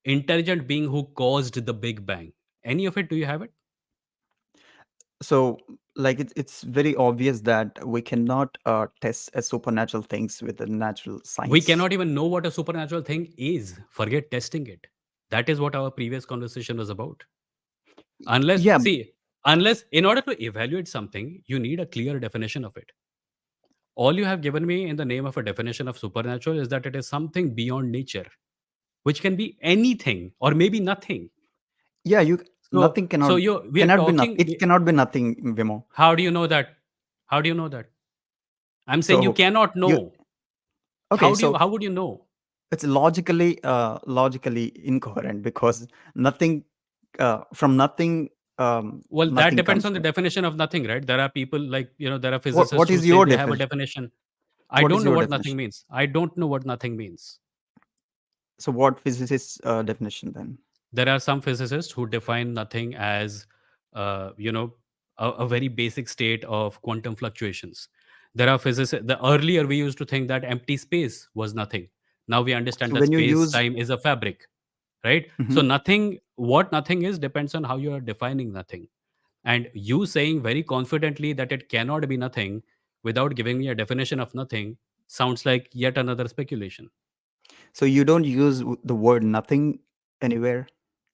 Speaker 1: intelligent being who caused the Big Bang? Any of it? Do you have it?
Speaker 2: so like it's very obvious that we cannot test supernatural things with the natural
Speaker 1: We
Speaker 2: science.
Speaker 1: cannot even know what a supernatural thing is. Forget testing it. That is what our previous conversation was about. Unless,
Speaker 2: Yeah,
Speaker 1: see, unless in order to evaluate something, you need a clear definition of it. All you have given me in the name of a definition of supernatural is that it is something beyond nature, which can be anything or maybe nothing.
Speaker 2: yeah, you
Speaker 1: So,
Speaker 2: nothing cannot
Speaker 1: so you we are
Speaker 2: cannot be not
Speaker 1: talking.
Speaker 2: it cannot be nothing, Vimo.
Speaker 1: How do you know that? How do you know that? I'm saying you
Speaker 2: So
Speaker 1: cannot
Speaker 2: you
Speaker 1: know.
Speaker 2: okay, so
Speaker 1: How would you know?
Speaker 2: it's logically incoherent because nothing from nothing
Speaker 1: Well, that
Speaker 2: nothing
Speaker 1: depends
Speaker 2: comes,
Speaker 1: on the
Speaker 2: right?
Speaker 1: definition of nothing, right? There are people like, there are
Speaker 2: What
Speaker 1: physicists who
Speaker 2: is
Speaker 1: say
Speaker 2: your
Speaker 1: they have a
Speaker 2: definition?
Speaker 1: definition. I
Speaker 2: What is
Speaker 1: don't know
Speaker 2: your
Speaker 1: what nothing
Speaker 2: definition?
Speaker 1: means. I don't know what nothing means.
Speaker 2: So what physicist definition then?
Speaker 1: There are some physicists who define nothing as, uh, you know, a very basic state of quantum fluctuations. There are physicists. The earlier we used to think that empty space was nothing. Now we understand
Speaker 2: So
Speaker 1: that
Speaker 2: when you
Speaker 1: space
Speaker 2: use
Speaker 1: time is a fabric, right? So
Speaker 2: Mhm.
Speaker 1: nothing, what nothing is, depends on how you are defining nothing. And you saying very confidently that it cannot be nothing without giving me a definition of nothing sounds like yet another speculation.
Speaker 2: so you don't use the word nothing anywhere,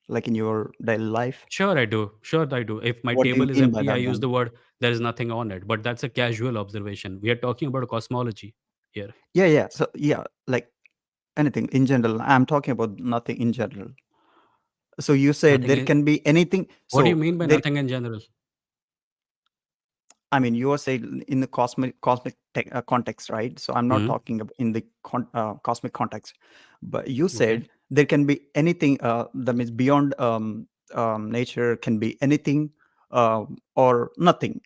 Speaker 2: like in your daily life.
Speaker 1: Sure, I do. Sure, I do. If my
Speaker 2: What do you
Speaker 1: table is
Speaker 2: mean by
Speaker 1: empty, I
Speaker 2: that
Speaker 1: use
Speaker 2: then?
Speaker 1: the word there is nothing on it. But that's a casual observation. We are talking about cosmology here.
Speaker 2: Yeah, yeah. So yeah, like anything in general. I'm talking about nothing in general. So you said
Speaker 1: Nothing
Speaker 2: there
Speaker 1: is.
Speaker 2: can be anything.
Speaker 1: What do you
Speaker 2: So
Speaker 1: mean by
Speaker 2: there,
Speaker 1: nothing in general?
Speaker 2: I mean, you are saying in the cosmic context, right? So I'm not
Speaker 1: Hmm.
Speaker 2: talking about in the cosmic context, but you
Speaker 1: Okay.
Speaker 2: said there can be anything that means beyond nature can be anything or nothing.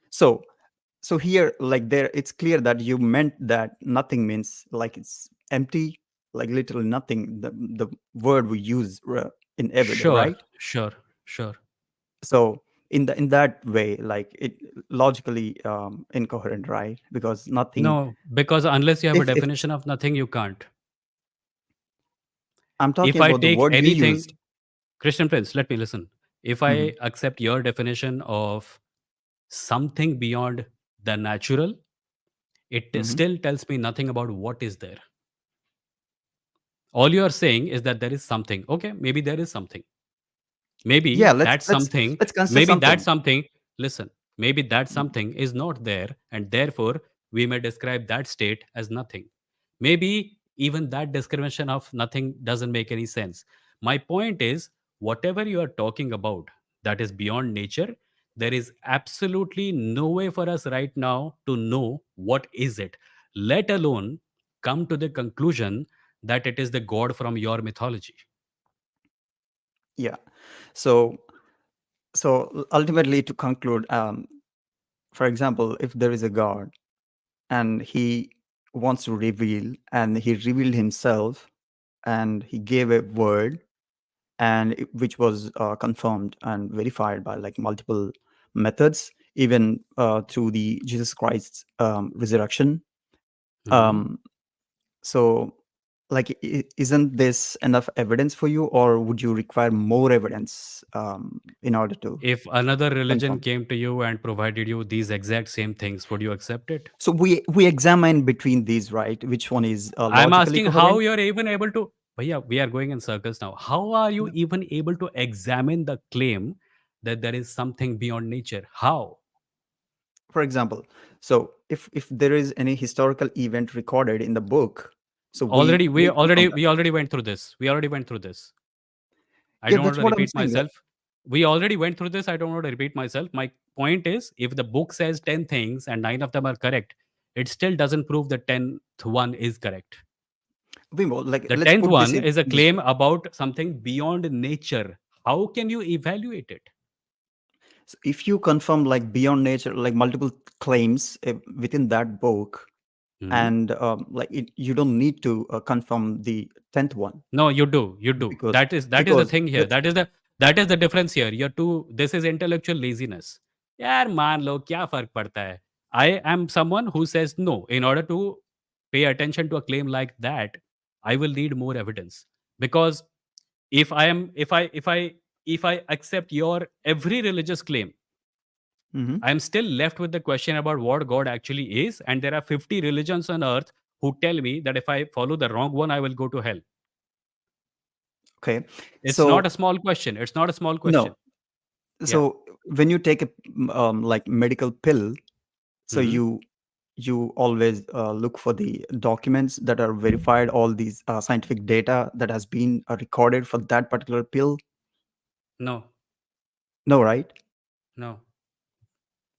Speaker 2: So so here, like there, it's clear that you meant that nothing means like it's empty, like literally nothing. The word we use in everyday,
Speaker 1: Sure,
Speaker 2: right?
Speaker 1: sure, sure.
Speaker 2: So in that way, like it logically incoherent, right? Because nothing.
Speaker 1: No, because unless you have a
Speaker 2: If
Speaker 1: definition of nothing, you can't.
Speaker 2: I'm talking
Speaker 1: If I
Speaker 2: about the
Speaker 1: take
Speaker 2: word we used.
Speaker 1: anything, Christian Prince, let me listen. If
Speaker 2: Mhm.
Speaker 1: I accept your definition of something beyond the natural, it
Speaker 2: Mhm.
Speaker 1: still tells me nothing about what is there. All you are saying is that there is something. Okay, maybe there is something.
Speaker 2: Yeah,
Speaker 1: Maybe
Speaker 2: let's
Speaker 1: that
Speaker 2: let's
Speaker 1: something,
Speaker 2: let's consider
Speaker 1: maybe that
Speaker 2: something.
Speaker 1: something, listen, maybe that
Speaker 2: Mhm.
Speaker 1: something is not there, and therefore we may describe that state as nothing. Maybe even that description of nothing doesn't make any sense. My point is, whatever you are talking about that is beyond nature, there is absolutely no way for us right now to know what is it, let alone come to the conclusion that it is the god from your mythology.
Speaker 2: Yeah. So so ultimately, to conclude, for example, if there is a God and he wants to reveal, and he revealed himself, and he gave a word, and which was confirmed and verified by like multiple methods, even through the Jesus Christ's resurrection.
Speaker 1: Mhm.
Speaker 2: um, so like isn't this enough evidence for you, or would you require more evidence in order to
Speaker 1: If another religion
Speaker 2: confirm?
Speaker 1: came to you and provided you these exact same things, would you accept it?
Speaker 2: So we examine between these, right? Which one is
Speaker 1: I'm
Speaker 2: logically
Speaker 1: asking how
Speaker 2: coherent?
Speaker 1: you're even able to. Bhaiya, we are going in circles now. How are you
Speaker 2: Yeah.
Speaker 1: even able to examine the claim that there is something beyond nature? How?
Speaker 2: For example, so if there is any historical event recorded in the book, so
Speaker 1: Already, we
Speaker 2: we
Speaker 1: already
Speaker 2: confirm that.
Speaker 1: we already went through this. We already went through this. I
Speaker 2: Yeah,
Speaker 1: don't want
Speaker 2: that's
Speaker 1: to
Speaker 2: what I'm
Speaker 1: repeat
Speaker 2: saying.
Speaker 1: myself. We already went through this. I don't want to repeat myself. My point is, if the book says 10 things and 9 of them are correct, it still doesn't prove the 10th one is correct.
Speaker 2: Vimo, like
Speaker 1: The
Speaker 2: let's
Speaker 1: 10th
Speaker 2: put this
Speaker 1: one
Speaker 2: in
Speaker 1: is a
Speaker 2: this
Speaker 1: claim
Speaker 2: way.
Speaker 1: about something beyond nature. How can you evaluate it?
Speaker 2: So if you confirm like beyond nature, like multiple claims within that book,
Speaker 1: Hmm?
Speaker 2: and like you don't need to confirm the 10th one,
Speaker 1: No, you do. You do.
Speaker 2: because
Speaker 1: That is the
Speaker 2: because
Speaker 1: thing here.
Speaker 2: that's
Speaker 1: That is the difference here. You're too. This is intellectual laziness. यार मान लो क्या फर्क पड़ता है? I am someone who says no. In order to pay attention to a claim like that, I will need more evidence. Because if I am if I accept your every religious claim,
Speaker 2: Mhm.
Speaker 1: I'm still left with the question about what God actually is. And there are 50 religions on earth who tell me that if I follow the wrong one, I will go to hell.
Speaker 2: Okay.
Speaker 1: It's not a
Speaker 2: So
Speaker 1: small question. It's not a small
Speaker 2: no,
Speaker 1: question. Yeah.
Speaker 2: So when you take a like medical pill, so
Speaker 1: Mhm.
Speaker 2: you always look for the documents that are verified, all these scientific data that has been recorded for that particular pill.
Speaker 1: No,
Speaker 2: No, right?
Speaker 1: no.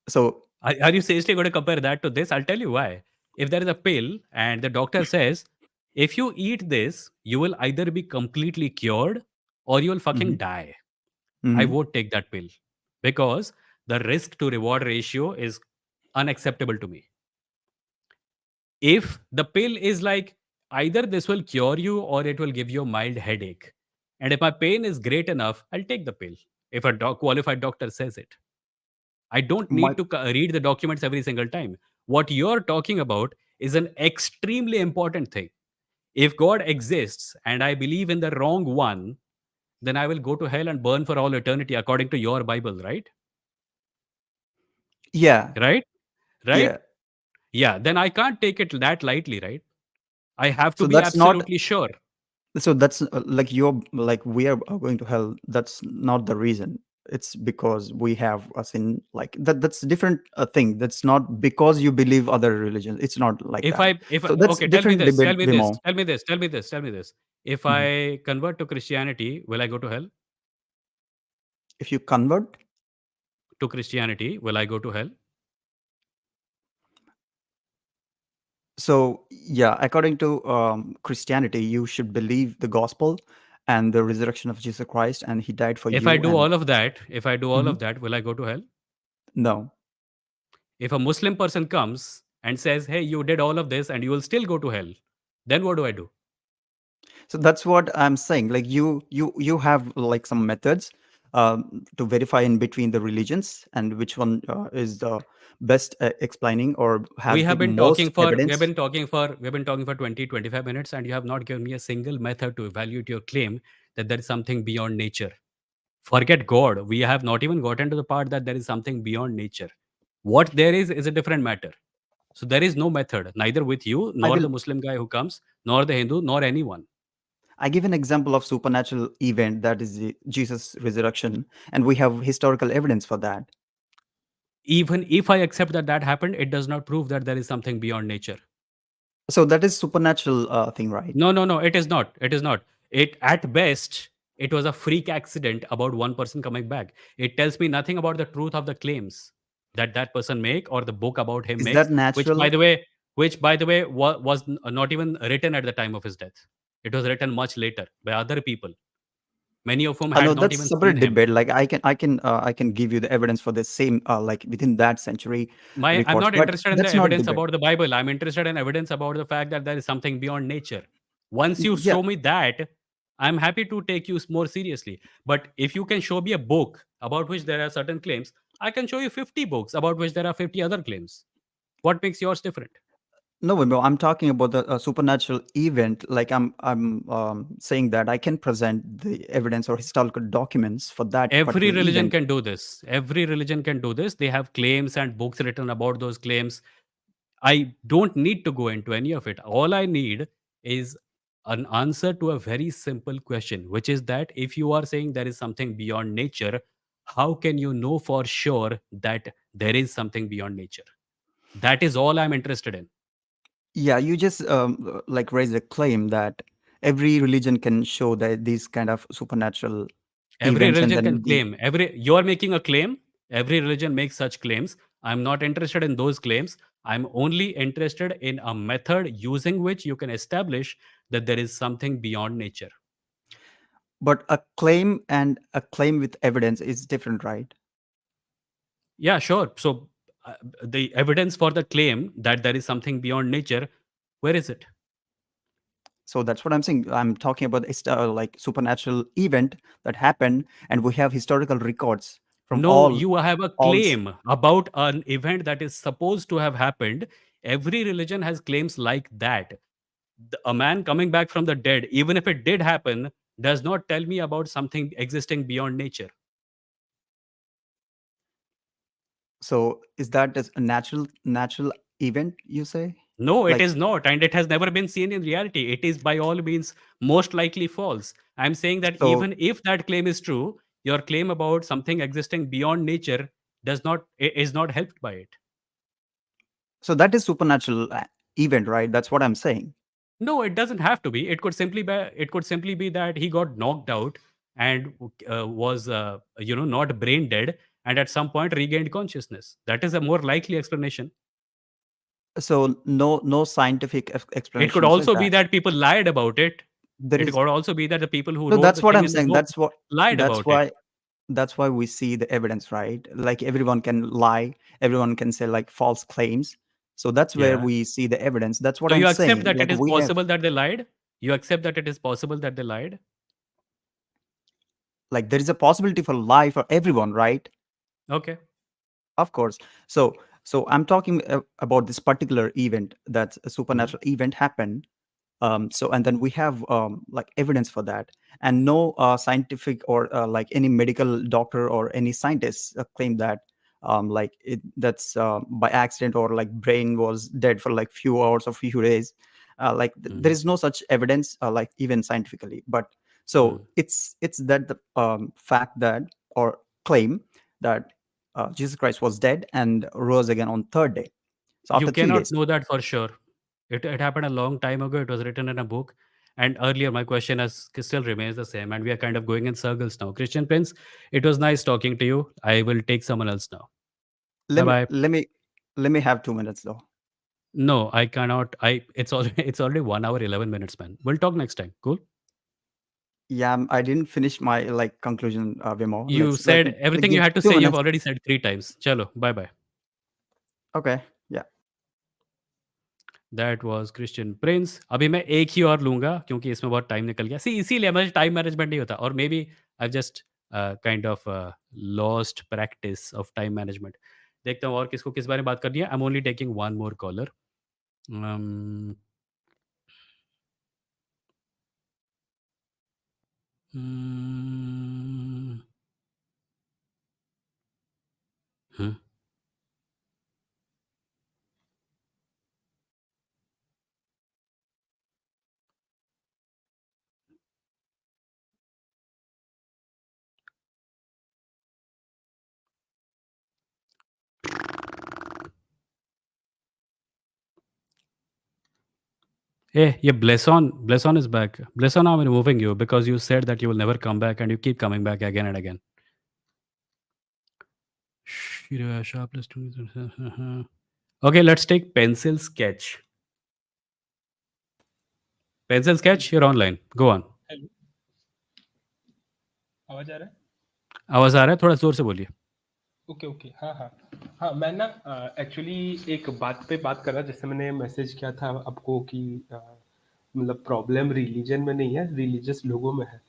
Speaker 2: So
Speaker 1: Are you seriously going to compare that to this? I'll tell you why. If there is a pill and the doctor says, if you eat this, you will either be completely cured or you will fucking
Speaker 2: mhm,
Speaker 1: die. I
Speaker 2: mhm.
Speaker 1: won't take that pill because the risk to reward ratio is unacceptable to me. If the pill is like either this will cure you or it will give you a mild headache, and if my pain is great enough, I'll take the pill if a qualified doctor says it. I don't
Speaker 2: My
Speaker 1: need to read the documents every single time. What you're talking about is an extremely important thing. If God exists and I believe in the wrong one, then I will go to hell and burn for all eternity according to your Bible, right?
Speaker 2: Yeah,
Speaker 1: Right? Right?
Speaker 2: yeah.
Speaker 1: Yeah, then I can't take it that lightly, right? I have to
Speaker 2: So
Speaker 1: be
Speaker 2: that's not
Speaker 1: absolutely sure.
Speaker 2: so that's like you're like we are going to hell. That's not the reason. It's because we have a sin like that. That's a different thing. That's not because you believe other religions. It's not like
Speaker 1: If
Speaker 2: that.
Speaker 1: I if
Speaker 2: So that's
Speaker 1: okay, tell me
Speaker 2: different
Speaker 1: this,
Speaker 2: debate,
Speaker 1: tell me this,
Speaker 2: Vimo.
Speaker 1: tell me this, tell me this, tell me this. If
Speaker 2: Mhm.
Speaker 1: I convert to Christianity, will I go to hell?
Speaker 2: If you convert,
Speaker 1: To Christianity, will I go to hell?
Speaker 2: so yeah, according to Christianity, you should believe the gospel and the resurrection of Jesus Christ, and He died for
Speaker 1: If I
Speaker 2: you.
Speaker 1: do
Speaker 2: And
Speaker 1: all of that, if I do all
Speaker 2: Mhm.
Speaker 1: of that, will I go to hell?
Speaker 2: No,
Speaker 1: If a Muslim person comes and says, "Hey, you did all of this and you will still go to hell," then what do I do?
Speaker 2: so that's what I'm saying. Like you have like some methods to verify in between the religions and which one is the best explaining or
Speaker 1: We
Speaker 2: has the
Speaker 1: have been
Speaker 2: most
Speaker 1: talking for we have
Speaker 2: evidence.
Speaker 1: been talking for we have been talking for 20 25 minutes and you have not given me a single method to evaluate your claim that there is something beyond nature. Forget God. We have not even gotten to the part that there is something beyond nature. What there is a different matter. So there is no method, neither with you,
Speaker 2: I
Speaker 1: nor
Speaker 2: will
Speaker 1: the Muslim guy who comes, nor the Hindu, nor anyone.
Speaker 2: I give an example of supernatural event that is the Jesus resurrection, and we have historical evidence for that.
Speaker 1: Even if I accept that that happened, it does not prove that there is something beyond nature.
Speaker 2: So that is supernatural thing, right?
Speaker 1: No, no, no, it is not. It is not. It at best, it was a freak accident about one person coming back. It tells me nothing about the truth of the claims that that person make or the book about him
Speaker 2: Is
Speaker 1: makes,
Speaker 2: that natural?
Speaker 1: which by the way was not even written at the time of his death. It was written much later by other people, many of whom
Speaker 2: No,
Speaker 1: had not
Speaker 2: that's
Speaker 1: even seen
Speaker 2: separate
Speaker 1: him.
Speaker 2: debate. Like I can give you the evidence for the same like within that century
Speaker 1: I'm
Speaker 2: records,
Speaker 1: not
Speaker 2: but
Speaker 1: interested in the
Speaker 2: that's not
Speaker 1: evidence
Speaker 2: debate.
Speaker 1: about the Bible. I'm interested in evidence about the fact that there is something beyond nature. Once you
Speaker 2: Yeah,
Speaker 1: show me that, I'm happy to take you more seriously. But if you can show me a book about which there are certain claims, I can show you 50 books about which there are 50 other claims. What makes yours different?
Speaker 2: no, no, I'm talking about the supernatural event. Like I'm saying that I can present the evidence or historical documents for that
Speaker 1: Every
Speaker 2: particular
Speaker 1: religion
Speaker 2: event.
Speaker 1: can do this. Every religion can do this. They have claims and books written about those claims. I don't need to go into any of it. All I need is an answer to a very simple question, which is that if you are saying there is something beyond nature, how can you know for sure that there is something beyond nature? That is all I'm interested in.
Speaker 2: Yeah, you just like raise a claim that every religion can show that these kind of supernatural
Speaker 1: Every
Speaker 2: events, and
Speaker 1: religion can
Speaker 2: then the
Speaker 1: claim. You're making a claim. Every religion makes such claims. I'm not interested in those claims. I'm only interested in a method using which you can establish that there is something beyond nature.
Speaker 2: but a claim and a claim with evidence is different, right?
Speaker 1: Yeah, sure. So, the evidence for the claim that there is something beyond nature, where is it?
Speaker 2: So that's what I'm saying. I'm talking about like supernatural event that happened, and we have historical records from
Speaker 1: No, you have a
Speaker 2: all.
Speaker 1: claim about an event that is supposed to have happened. Every religion has claims like that. A man coming back from the dead, even if it did happen, does not tell me about something existing beyond nature.
Speaker 2: So is that as a natural event, you say?
Speaker 1: No, it
Speaker 2: Like
Speaker 1: is not, and it has never been seen in reality. It is by all means most likely false. I'm saying that
Speaker 2: so
Speaker 1: even if that claim is true, Your claim about something existing beyond nature is not helped by it.
Speaker 2: So that is supernatural event, right? That's what I'm saying.
Speaker 1: No, it doesn't have to be. It could simply be that he got knocked out and was not brain dead, and at some point regained consciousness. That is a more likely explanation.
Speaker 2: So no scientific
Speaker 1: It could
Speaker 2: explanation says
Speaker 1: also be
Speaker 2: that.
Speaker 1: that people lied about it.
Speaker 2: There
Speaker 1: It
Speaker 2: is
Speaker 1: could also be that the people who
Speaker 2: no.
Speaker 1: wrote
Speaker 2: That's
Speaker 1: the
Speaker 2: what
Speaker 1: thing
Speaker 2: I'm
Speaker 1: in the
Speaker 2: saying.
Speaker 1: book lied
Speaker 2: That's
Speaker 1: about it.
Speaker 2: why that's why we see the evidence, right? Like everyone can lie, everyone can say like false claims. So that's where
Speaker 1: Yeah.
Speaker 2: we see the evidence. That's what
Speaker 1: So
Speaker 2: I'm
Speaker 1: you accept
Speaker 2: saying.
Speaker 1: that
Speaker 2: Like
Speaker 1: it is
Speaker 2: we have
Speaker 1: possible that they lied? You accept that it is possible that they lied?
Speaker 2: like there is a possibility for lie for everyone, right?
Speaker 1: Okay.
Speaker 2: Of course. So I'm talking about this particular event, that a
Speaker 1: Mhm.
Speaker 2: supernatural event happened. So and then we have like evidence for that, and no scientific or like any medical doctor or any scientist claim that that's by accident, or like brain was dead for like few hours or few days. There
Speaker 1: Mhm.
Speaker 2: is no such evidence, like even scientifically. But so
Speaker 1: Mhm.
Speaker 2: it's that the fact that, or claim that Jesus Christ was dead and rose again on third day. So
Speaker 1: You
Speaker 2: after three
Speaker 1: cannot
Speaker 2: days.
Speaker 1: know that for sure. It happened a long time ago. It was written in a book. And earlier, my question still remains the same. And we are kind of going in circles now. Christian Prince, it was nice talking to you. I will take someone else now. Bye
Speaker 2: Let me
Speaker 1: bye.
Speaker 2: let me let me have 2 minutes though.
Speaker 1: No, I cannot. It's already it's already 1 hour 11 minutes, man. We'll talk next time. Cool.
Speaker 2: Yeah, I didn't finish my like conclusion, Vimo.
Speaker 1: You
Speaker 2: Let
Speaker 1: said
Speaker 2: me
Speaker 1: everything you
Speaker 2: give
Speaker 1: had to
Speaker 2: two
Speaker 1: say. You've
Speaker 2: minutes.
Speaker 1: already said 3 times. Chalo. Bye bye.
Speaker 2: Okay. Yeah.
Speaker 1: That was Christian Prince. अभी मैं एक ही और लूँगा क्योंकि इसमें बहुत time निकल गया। सी इसीलिए मुझे टाइम मैनेजमेंट नहीं होता और maybe I just kind of lost practice of time management. देखता हूँ और किसको किस बारे में बात करनी है। आई am only taking one more collar. Um, hmm, hmm. Hey, yeah, Blesson is back. Blesson, I'm removing you because you said that you will never come back and you keep coming back again and again. Okay, let's take pencil sketch. Pencil sketch, you're online. Go on.
Speaker 3: Hello, आवाज़ आ रहा है?
Speaker 1: आवाज़ आ रहा है? थोड़ा ज़ोर से बोलिए।
Speaker 3: Okay, okay. हाँ, हाँ। हाँ, मैं ना एक्चुअली एक बात पे बात कर रहा, जैसे मैंने मैसेज किया था आपको कि मतलब प्रॉब्लम रिलीजन में नहीं है, रिलीजियस लोगों में है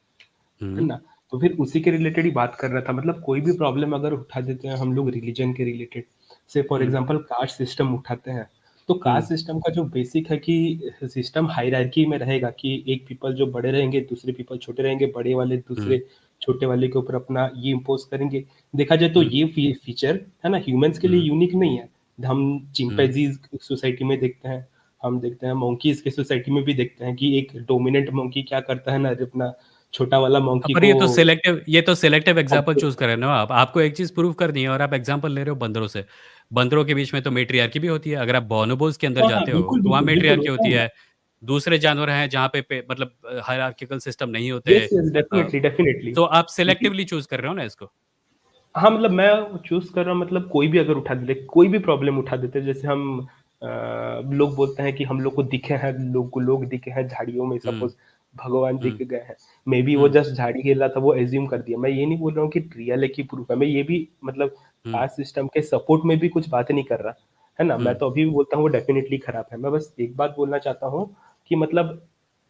Speaker 1: हुँ,
Speaker 3: ना? तो फिर उसी के रिलेटेड ही बात कर रहा था। मतलब कोई भी प्रॉब्लम अगर उठा देते हैं हम लोग रिलीजन के रिलेटेड, से for
Speaker 1: hmm,
Speaker 3: example caste system उठाते हैं, तो
Speaker 1: हुँ,
Speaker 3: कास्ट सिस्टम का जो बेसिक है कि सिस्टम हायरार्की में रहेगा कि एक पीपल जो बड़े रहेंगे, दूसरे पीपल छोटे रहेंगे, बड़े वाले
Speaker 1: हुँ,
Speaker 3: दूसरे छोटे वाले के ऊपर अपना ये इम्पोज़ करेंगे। देखा जाए तो
Speaker 1: हुँ,
Speaker 3: ये फीचर है ना ह्यूमन्स के लिए
Speaker 1: हुँ,
Speaker 3: यूनिक नहीं है। हम
Speaker 1: हुँ।
Speaker 3: चिंपैंज़ीज़ सोसाइटी में देखते हैं, हम देखते हैं मंकीज़ के सोसाइटी में भी देखते हैं कि एक डोमिनेंट मंकी क्या करता है ना, अपना छोटा वाला मंकी
Speaker 1: पर
Speaker 3: को
Speaker 1: ये तो सिलेक्टिव एग्ज़ाम्पल
Speaker 3: ऑब्ज़र्व
Speaker 1: चूज़ कर रहे हो ना आप। आपको एक चीज़ प्रूव करनी है और आप एग्ज़ाम्पल ले रहे हो बंदरों से। बंदरों के बीच में तो मैट्रियार्की भी होती है। अगर आप बोनोबोज़ के अंदर
Speaker 3: हाँ, हाँ,
Speaker 1: जाते हो,
Speaker 3: बिल्कुल,
Speaker 1: तो वहाँ
Speaker 3: बिल्कुल, बिल्कुल
Speaker 1: मैट्रियार्की
Speaker 3: होता
Speaker 1: होती
Speaker 3: है ना।
Speaker 1: है। दूसरे जानवर हैं जहाँ पे मतलब हायरार्किकल सिस्टम नहीं होते।
Speaker 3: येस, येस,
Speaker 1: अ,
Speaker 3: डेफ़िनिटली, डेफ़िनिटली।
Speaker 1: तो आप
Speaker 3: लेकिन
Speaker 1: सिलेक्टिवली चूज़ कर रहे हो ना इसको।
Speaker 3: हाँ, मतलब मैं चूज़ कर रहा हूँ, मतलब कोई भी अगर उठा देते, कोई भी प्रॉब्लम उठा देते, जैसे हम लोग बोलते हैं कि हम लोग को दिखे हैं, लोग दिखे हैं झाड़ियों में,
Speaker 1: हुँ,
Speaker 3: सपोज़ भगवान
Speaker 1: हुँ,
Speaker 3: दिख गए हैं। मेबी वो
Speaker 1: हुँ,
Speaker 3: जस्ट झाड़ी हिल रहा था, वो अज़्यूम कर दिया। मैं ये नहीं बोल रहा हूँ कि रियल है कि प्रूफ है। मैं ये भी मतलब
Speaker 1: हुँ,
Speaker 3: कास्ट सिस्टम के सपोर्ट में भी कुछ बात नहीं कर रहा, है ना? मैं
Speaker 1: हुँ।
Speaker 3: तो अभी भी बोलता हूँ वो डेफ़िनिटली खराब है। मैं बस एक बात बोलना चाहता हूँ कि मतलब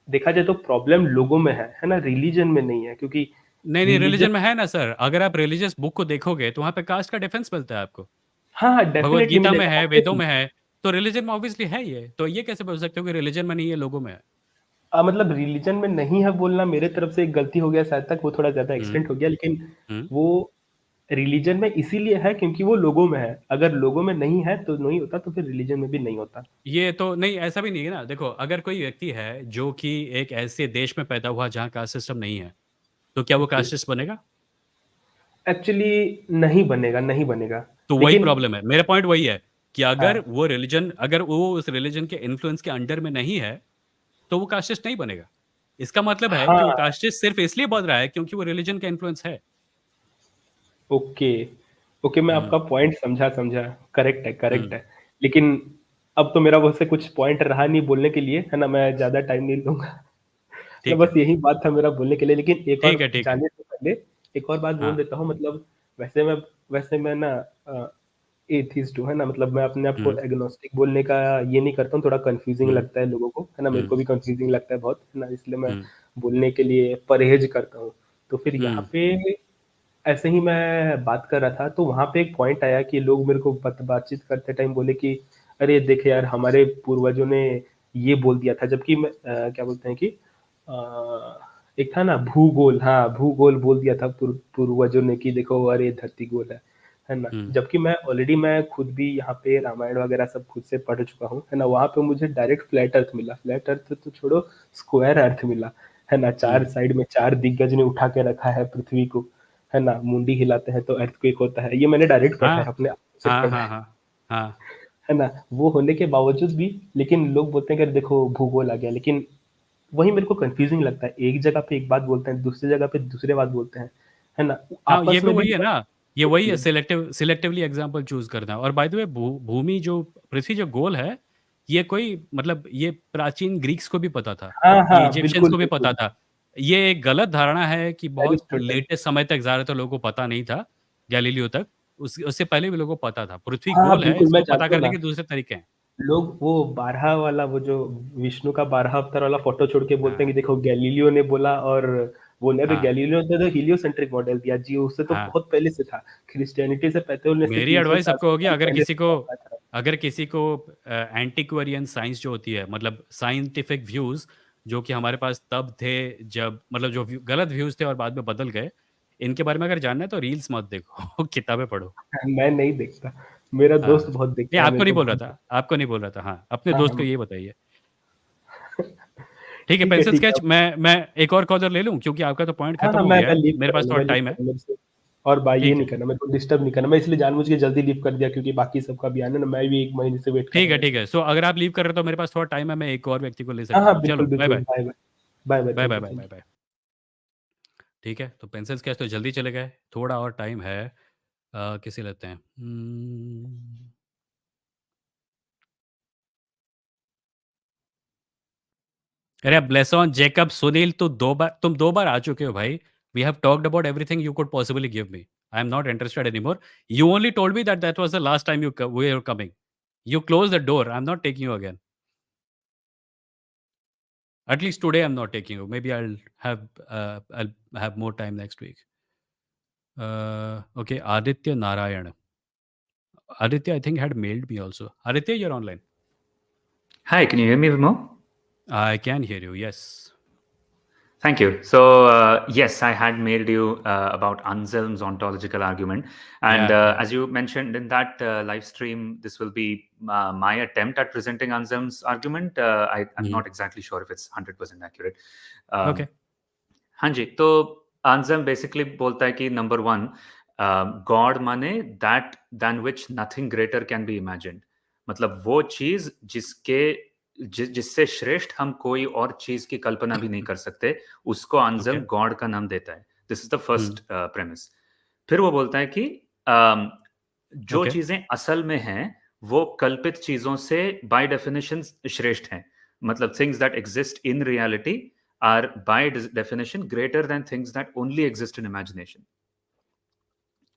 Speaker 3: देखा जाए तो प्रॉब्लम लोगों में है ना? रिलिजन में नहीं है, क्योंकि
Speaker 1: नहीं, नहीं,
Speaker 3: रिलिजन
Speaker 1: रिलिजन में है ना सर। अगर आप रिलिजियस बुक को देखोगे, तो वहाँ पे कास्ट का डिफरेंस मिलता है आपको।
Speaker 3: हाँ, हाँ,
Speaker 1: भगवद
Speaker 3: डेफ़िनिटली
Speaker 1: गीता में
Speaker 3: मिलेगा,
Speaker 1: है, वेदों
Speaker 3: ऑब्वियसली।
Speaker 1: में है, तो रिलिजन में ऑब्वियसली है ये। तो ये कैसे बोल सकते हो कि रिलिजन में नहीं है, लोगों में है?
Speaker 3: मतलब रिलीजन में नहीं है बोलना मेरे तरफ से एक गलती हो गया शायद तक, वो थोड़ा ज़्यादा
Speaker 1: हुँ,
Speaker 3: एक्सटेंड हो गया, लेकिन
Speaker 1: हुँ।
Speaker 3: वो रिलीजन में इसीलिए है क्योंकि वो लोगों में है। अगर लोगों में नहीं है तो नहीं होता, तो फिर रिलीजन में भी नहीं होता।
Speaker 1: ये तो नहीं, ऐसा भी नहीं है ना। देखो, अगर कोई व्यक्ति है, जो कि एक ऐसे देश में पैदा हुआ, जहाँ कास्ट सिस्टम नहीं है, तो क्या वो
Speaker 3: ओके।
Speaker 1: कास्टिस्ट बनेगा?
Speaker 3: एक्चुअली नहीं बनेगा, नहीं बनेगा।
Speaker 1: तो वही
Speaker 3: लेकिन
Speaker 1: प्रॉब्लम है, मेरा पॉइंट वही है कि
Speaker 3: हाँ,
Speaker 1: अगर वो उस रिलीजन के इन्फ्लुएंस के अंडर में नहीं है, तो वो कास्टिस्ट नहीं बनेगा। इसका मतलब है कि वो
Speaker 3: हाँ,
Speaker 1: कास्टिस्ट सिर्फ इसलिए बन रहा है क्योंकि वो रिलीजन का इन्फ्लुएंस है।
Speaker 3: ओके, ओके, मैं
Speaker 1: हुँ,
Speaker 3: आपका पॉइंट समझा, समझा। करेक्ट है, करेक्ट
Speaker 1: हुँ,
Speaker 3: है। लेकिन अब तो मेरा वैसे कुछ पॉइंट रहा नहीं बोलने के लिए, है ना? मैं ज़्यादा टाइम नहीं लूँगा। मतलब
Speaker 1: ठीक
Speaker 3: बस
Speaker 1: है,
Speaker 3: यही बात था मेरा बोलने के लिए, लेकिन एक
Speaker 1: ठीक
Speaker 3: और
Speaker 1: है, ठीक है।
Speaker 3: जाने से पहले एक और बात बोल
Speaker 1: हाँ,
Speaker 3: देता हूँ। मतलब वैसे मैं वैसे मैं ना एथिस्ट हूँ, है ना? मतलब मैं अपने आप को
Speaker 1: हुँ,
Speaker 3: एग्नोस्टिक बोलने का ये नहीं करता हूँ, थोड़ा कन्फ्यूज़िंग
Speaker 1: हुँ,
Speaker 3: लगता है लोगों को, है ना? मेरे
Speaker 1: हुँ,
Speaker 3: को भी कन्फ्यूज़िंग लगता है बहुत, है ना? इसलिए मैं
Speaker 1: हुँ,
Speaker 3: बोलने के लिए परहेज़ करता हूँ। तो फिर यहाँ
Speaker 1: हुँ,
Speaker 3: पे ऐसे ही मैं बात कर रहा था, तो वहाँ पे एक पॉइंट आया कि लोग मेरे को बातचीत करते टाइम बोले कि अरे देख यार, हमारे पूर्वजों ने ये बोल दिया था, जबकि मैं क्या बोलते हैं कि एक था ना भूगोल, हाँ, भूगोल बोल दिया था पूर्वजों ने कि देखो अरे धरती गोल है ना?
Speaker 1: हुँ,
Speaker 3: जबकि मैं खुद भी यहाँ पे रामायण वगैरह सब खुद से पढ़ चुका हूँ, है ना? वहाँ पे मुझे डायरेक्ट फ्लैट अर्थ मिला, फ्लैट अर्थ तो छोड़ो, स्क्वायर अर्थ मिला, है ना? 4
Speaker 1: हुँ।
Speaker 3: साइड में 4 दिग्गज ने उठा के रखा है पृथ्वी को, है ना? मुंडी हिलाते हैं तो अर्थक्वेक होता है। ये मैंने डायरेक्ट पढ़ा है,
Speaker 1: हाँ,
Speaker 3: अपने आँखों से
Speaker 1: हाँ,
Speaker 3: पढ़ा
Speaker 1: हाँ,
Speaker 3: है।
Speaker 1: हाँ, हाँ।
Speaker 3: है ना? वो होने के बावजूद भी लेकिन लोग बोलते हैं कि अरे देखो भूगोल आ गया, लेकिन वही मेरे को कन्फ्यूज़िंग लगता है। एक जगह पे एक बात बोलते हैं, दूसरी जगह पे दूसरी बात बोलते हैं, है ना?
Speaker 1: हाँ, ये
Speaker 3: आपस
Speaker 1: भी
Speaker 3: में भी
Speaker 1: वही है ना, ये वही है
Speaker 3: होती है।
Speaker 1: सिलेक्टिवली एग्ज़ाम्पल चूज़ करना। और बाय द वे भूमि जो पृथ्वी जो गोल है, ये कोई मतलब ये प्राचीन ग्रीक्स को भी पता था,
Speaker 3: हाँ,
Speaker 1: ये
Speaker 3: हाँ,
Speaker 1: इजिप्शियंस
Speaker 3: बिल्कुल,
Speaker 1: को भी पता
Speaker 3: बिल्कुल।
Speaker 1: था। ये एक गलत धारणा है कि बहुत
Speaker 3: एरिस्टोटल।
Speaker 1: लेटेस्ट समय तक ज़्यादातर लोगों को पता नहीं था, गैलीलियो तक। उससे पहले भी लोगों को पता था। पृथ्वी
Speaker 3: हाँ,
Speaker 1: गोल है,
Speaker 3: बिल्कुल, मैं
Speaker 1: इसको पता
Speaker 3: जानता हूँ
Speaker 1: करने
Speaker 3: ना।
Speaker 1: के दूसरे तरीके हैं।
Speaker 3: लोग वो 12 वाला वो जो विष्णु का 12 अवतार वाला फ़ोटो छोड़ के बोलते हैं
Speaker 1: हाँ,
Speaker 3: कि देखो गैलीलियो ने बोला, और वो ने अरे
Speaker 1: हाँ,
Speaker 3: गैलीलियो ने तो हीलियोसेंट्रिक मॉडल दिया जी, उससे तो
Speaker 1: हाँ।
Speaker 3: बहुत पहले से था। क्रिश्चियनिटी से पहले से
Speaker 1: मेरी
Speaker 3: 300
Speaker 1: एडवाइस सबको
Speaker 3: 400
Speaker 1: होगी
Speaker 3: साल पहले से चल रहा था।
Speaker 1: अगर किसी को एंटीक्वेरियन साइंस जो होती है मतलब साइंटिफिक व्यूज जो कि हमारे पास तब थे जब मतलब जो गलत व्यूज थे और बाद में बदल गए इनके बारे में अगर जानना है तो रील्स मत देखो किताबें पढ़ो।
Speaker 3: मैं नहीं देखता, मेरा
Speaker 1: हाँ
Speaker 3: दोस्त बहुत
Speaker 1: नहीं
Speaker 3: देखता है,
Speaker 1: आपको
Speaker 3: मेरे
Speaker 1: नहीं
Speaker 3: को
Speaker 1: बोल रहा
Speaker 3: बहुत
Speaker 1: था आपको नहीं बोल रहा था हाँ अपने
Speaker 3: हाँ,
Speaker 1: दोस्त को
Speaker 3: हाँ।
Speaker 1: ये बताइए। ठीक है
Speaker 3: ठीक है,
Speaker 1: पेंसिल
Speaker 3: ठीक है।
Speaker 1: स्केच मैं एक और कॉलर ले लूं क्योंकि आपका तो पॉइंट
Speaker 3: हाँ,
Speaker 1: खत्म
Speaker 3: हाँ,
Speaker 1: हो
Speaker 3: मैं
Speaker 1: गया
Speaker 3: मैं
Speaker 1: है
Speaker 3: लीव
Speaker 1: मेरे
Speaker 3: कर
Speaker 1: पास
Speaker 3: लूँगा,
Speaker 1: थोड़ा
Speaker 3: मैं लीव
Speaker 1: टाइम
Speaker 3: कर
Speaker 1: है।
Speaker 3: लूँगा मेरे से। और बाय ये
Speaker 1: ठीक
Speaker 3: नहीं
Speaker 1: है
Speaker 3: करना, मेरे को डिस्टर्ब नहीं करना। मैं इसलिए जानबूझ के जल्दी लीव कर दिया क्योंकि बाकी सबका भी आना है ना, मैं भी 1 महीने से वेट कर रहा हूँ
Speaker 1: ठीक
Speaker 3: वैसे।
Speaker 1: है सो अगर आप लीव कर रहे हो तो मेरे पास थोड़ा टाइम है मैं एक और व्यक्ति को ले
Speaker 3: हाँ,
Speaker 1: सकता
Speaker 3: हाँ,
Speaker 1: हूँ चलो
Speaker 3: बिल्कुल,
Speaker 1: बाय
Speaker 3: बिल्कुल।
Speaker 1: Bye
Speaker 3: bye, bye. Bye, bye.
Speaker 1: Bye
Speaker 3: thank
Speaker 1: bye
Speaker 3: you,
Speaker 1: bye
Speaker 3: thank
Speaker 1: bye
Speaker 3: you.
Speaker 1: Bye. ठीक है, तो पेंसिल स्केच तो जल्दी चले गए, थोड़ा और टाइम है। किसे लेते हैं? अरे ब्लेसॉन, जेकब, सुनील तुम 2 बार आ चुके हो भाई। We have talked about everything you could possibly give me. I am not interested anymore. You only told me that that was the last time we are coming. You close the door. I'm not taking you again. At least today, I'm not taking you. Maybe I'll have more time next week. Okay, Aditya Narayan. Aditya, I think had mailed me also. Aditya, you're online.
Speaker 4: Hi, can you hear me, Vimoh?
Speaker 1: I can hear you. Yes.
Speaker 4: Thank you. So, yes, I had mailed you about Anselm's ontological argument. And
Speaker 1: Yeah. Yeah.
Speaker 4: as you mentioned in that live stream, this will be my attempt at presenting Anselm's argument. I'm
Speaker 1: Mhm.
Speaker 4: not exactly sure if it's 100% accurate. Um,
Speaker 1: Okay.
Speaker 4: हाँ जी, तो Anselm basically बोलता है कि number one, God माने that than which nothing greater can be imagined. मतलब वो चीज जिससे श्रेष्ठ हम कोई और चीज की कल्पना भी नहीं कर सकते, उसको
Speaker 1: Okay.
Speaker 4: अंजम गॉड का नाम देता है। This is the
Speaker 1: Hmm.
Speaker 4: First premise. फिर वो बोलता है कि अम, जो
Speaker 1: Okay.
Speaker 4: चीजें असल में हैं वो कल्पित चीजों से बाय डेफिनेशन श्रेष्ठ हैं। मतलब things that exist in reality are by definition greater than things that only exist in imagination.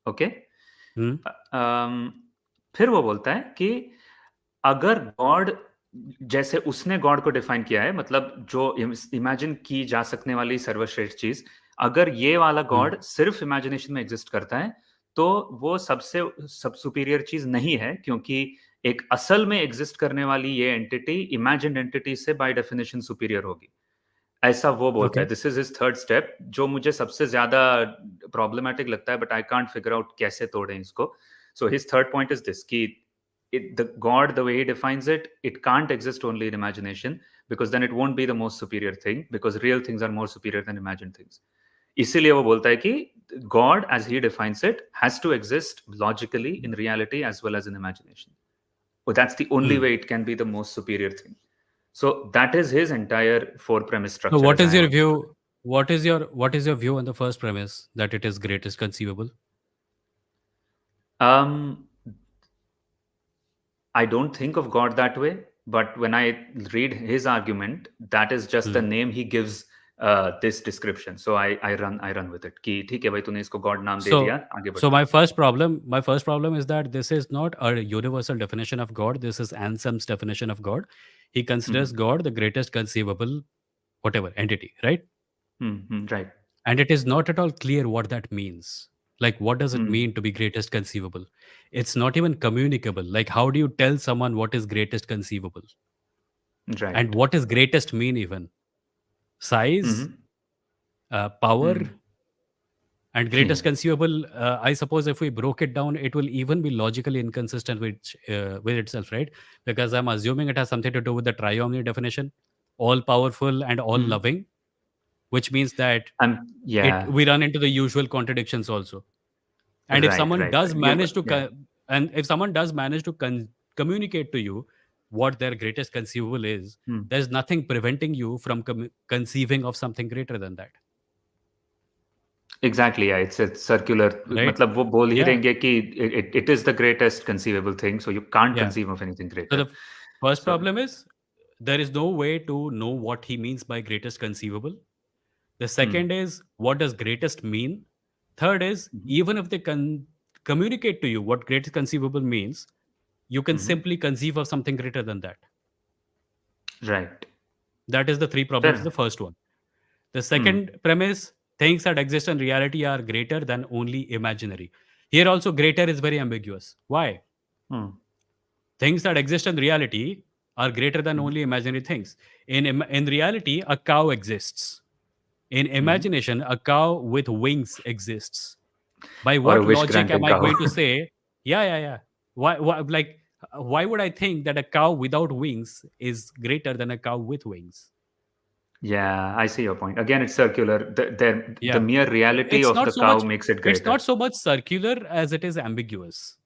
Speaker 4: Okay.
Speaker 1: Hmm.
Speaker 4: फिर वो बोलता है कि अगर गॉड, जैसे उसने गॉड को डिफाइन किया है, मतलब जो इमेजिन की जा सकने वाली सर्वश्रेष्ठ चीज, अगर ये वाला
Speaker 1: Hmm.
Speaker 4: गॉड सिर्फ इमेजिनेशन में एग्जिस्ट करता है तो वो सबसे सब सुपीरियर चीज नहीं है, क्योंकि एक असल में एग्जिस्ट करने वाली ये एंटिटी इमेजिन्ड एंटिटी से बाय डेफिनेशन सुपीरियर होगी। ऐसा वो बोलता है।
Speaker 1: Okay.
Speaker 4: This is his third step, जो मुझे सबसे ज्यादा प्रॉब्लमेटिक लगता है, but I can't figure out कैसे तोड़ें इसको। So his third point is this कि the god, the way he defines it can't exist only in imagination, because then it won't be the most superior thing, because real things are more superior than imagined things. इसीलिए वो बोलता है कि God, as he defines it, has to exist logically in reality as well as in imagination. But that's the only
Speaker 1: Hmm.
Speaker 4: way it can be the most superior thing. So that is his entire four premise
Speaker 1: So
Speaker 4: structure,
Speaker 1: what
Speaker 4: as I
Speaker 1: is
Speaker 4: have
Speaker 1: your
Speaker 4: understood it.
Speaker 1: view? What is your view on the first premise that it is greatest conceivable?
Speaker 4: Um, I don't think of God that way, but when I read his argument, that is just the
Speaker 1: Hmm.
Speaker 4: name he gives this description. So I run with it. कि ठीक है भाई तूने इसको God नाम दे
Speaker 1: So,
Speaker 4: दिया आगे
Speaker 1: so
Speaker 4: बढ़ते हैं.
Speaker 1: my first problem is that this is not a universal definition of God. This is Anselm's definition of God. He considers
Speaker 4: Mhm.
Speaker 1: God the greatest conceivable whatever entity, right?
Speaker 4: Right.
Speaker 1: And it is not at all clear what that means. Like, what does it
Speaker 4: Mm,
Speaker 1: mean to be greatest conceivable? It's not even communicable. Like, how do you tell someone what is greatest conceivable? And
Speaker 4: right.
Speaker 1: what is greatest mean even? Size,
Speaker 4: Mhm.
Speaker 1: power,
Speaker 4: Mm.
Speaker 1: and
Speaker 4: Yeah.
Speaker 1: greatest conceivable. I suppose if we broke it down, it will even be logically inconsistent with itself, right? Because I'm assuming it has something to do with the triomni definition, all powerful and all
Speaker 4: Mhm.
Speaker 1: loving, which means that
Speaker 4: Yeah.
Speaker 1: we run into the usual contradictions also. And if
Speaker 4: Right.
Speaker 1: someone
Speaker 4: Right.
Speaker 1: does
Speaker 4: Right. You.
Speaker 1: manage to
Speaker 4: Yeah.
Speaker 1: and if someone does manage to communicate to you what their greatest conceivable is,
Speaker 4: Hmm.
Speaker 1: there's nothing preventing you from conceiving of something greater than that,
Speaker 4: Exactly. Yeah. It's a circular.
Speaker 1: right?
Speaker 4: मतलब वो बोल ही
Speaker 1: Yeah,
Speaker 4: देंगे कि it is the greatest conceivable thing, so you can't
Speaker 1: yeah.
Speaker 4: conceive of anything
Speaker 1: So
Speaker 4: greater.
Speaker 1: the first
Speaker 4: So.
Speaker 1: problem is there is no way to know what he means by greatest conceivable. The
Speaker 4: Hmm.
Speaker 1: second is what does greatest mean? Third is
Speaker 4: Mhm.
Speaker 1: even if they can communicate to you what greatest conceivable means, you can
Speaker 4: Mhm.
Speaker 1: simply conceive of something greater than that.
Speaker 4: Right.
Speaker 1: That is the three
Speaker 4: Fair
Speaker 1: problems. The
Speaker 4: enough.
Speaker 1: first one. The
Speaker 4: Hmm.
Speaker 1: second premise, things that exist in reality are greater than only imaginary. Here also, greater is very ambiguous. Why?
Speaker 4: Hmm.
Speaker 1: Things that exist in reality are greater than
Speaker 4: Mhm.
Speaker 1: only imaginary things. In reality, a cow exists. In
Speaker 4: Mhm.
Speaker 1: imagination, a cow with wings exists. By
Speaker 4: Or a
Speaker 1: what
Speaker 4: wish
Speaker 1: logic am
Speaker 4: granting
Speaker 1: I
Speaker 4: cow.
Speaker 1: going to say, yeah, yeah, yeah? Why would I think that a cow without wings is greater than a cow with wings?
Speaker 4: Yeah, I see your point. Again, it's circular. The
Speaker 1: Yeah.
Speaker 4: mere reality
Speaker 1: It's
Speaker 4: of
Speaker 1: not
Speaker 4: the
Speaker 1: so
Speaker 4: cow
Speaker 1: much
Speaker 4: makes it
Speaker 1: it's
Speaker 4: greater.
Speaker 1: not so much circular as it is ambiguous.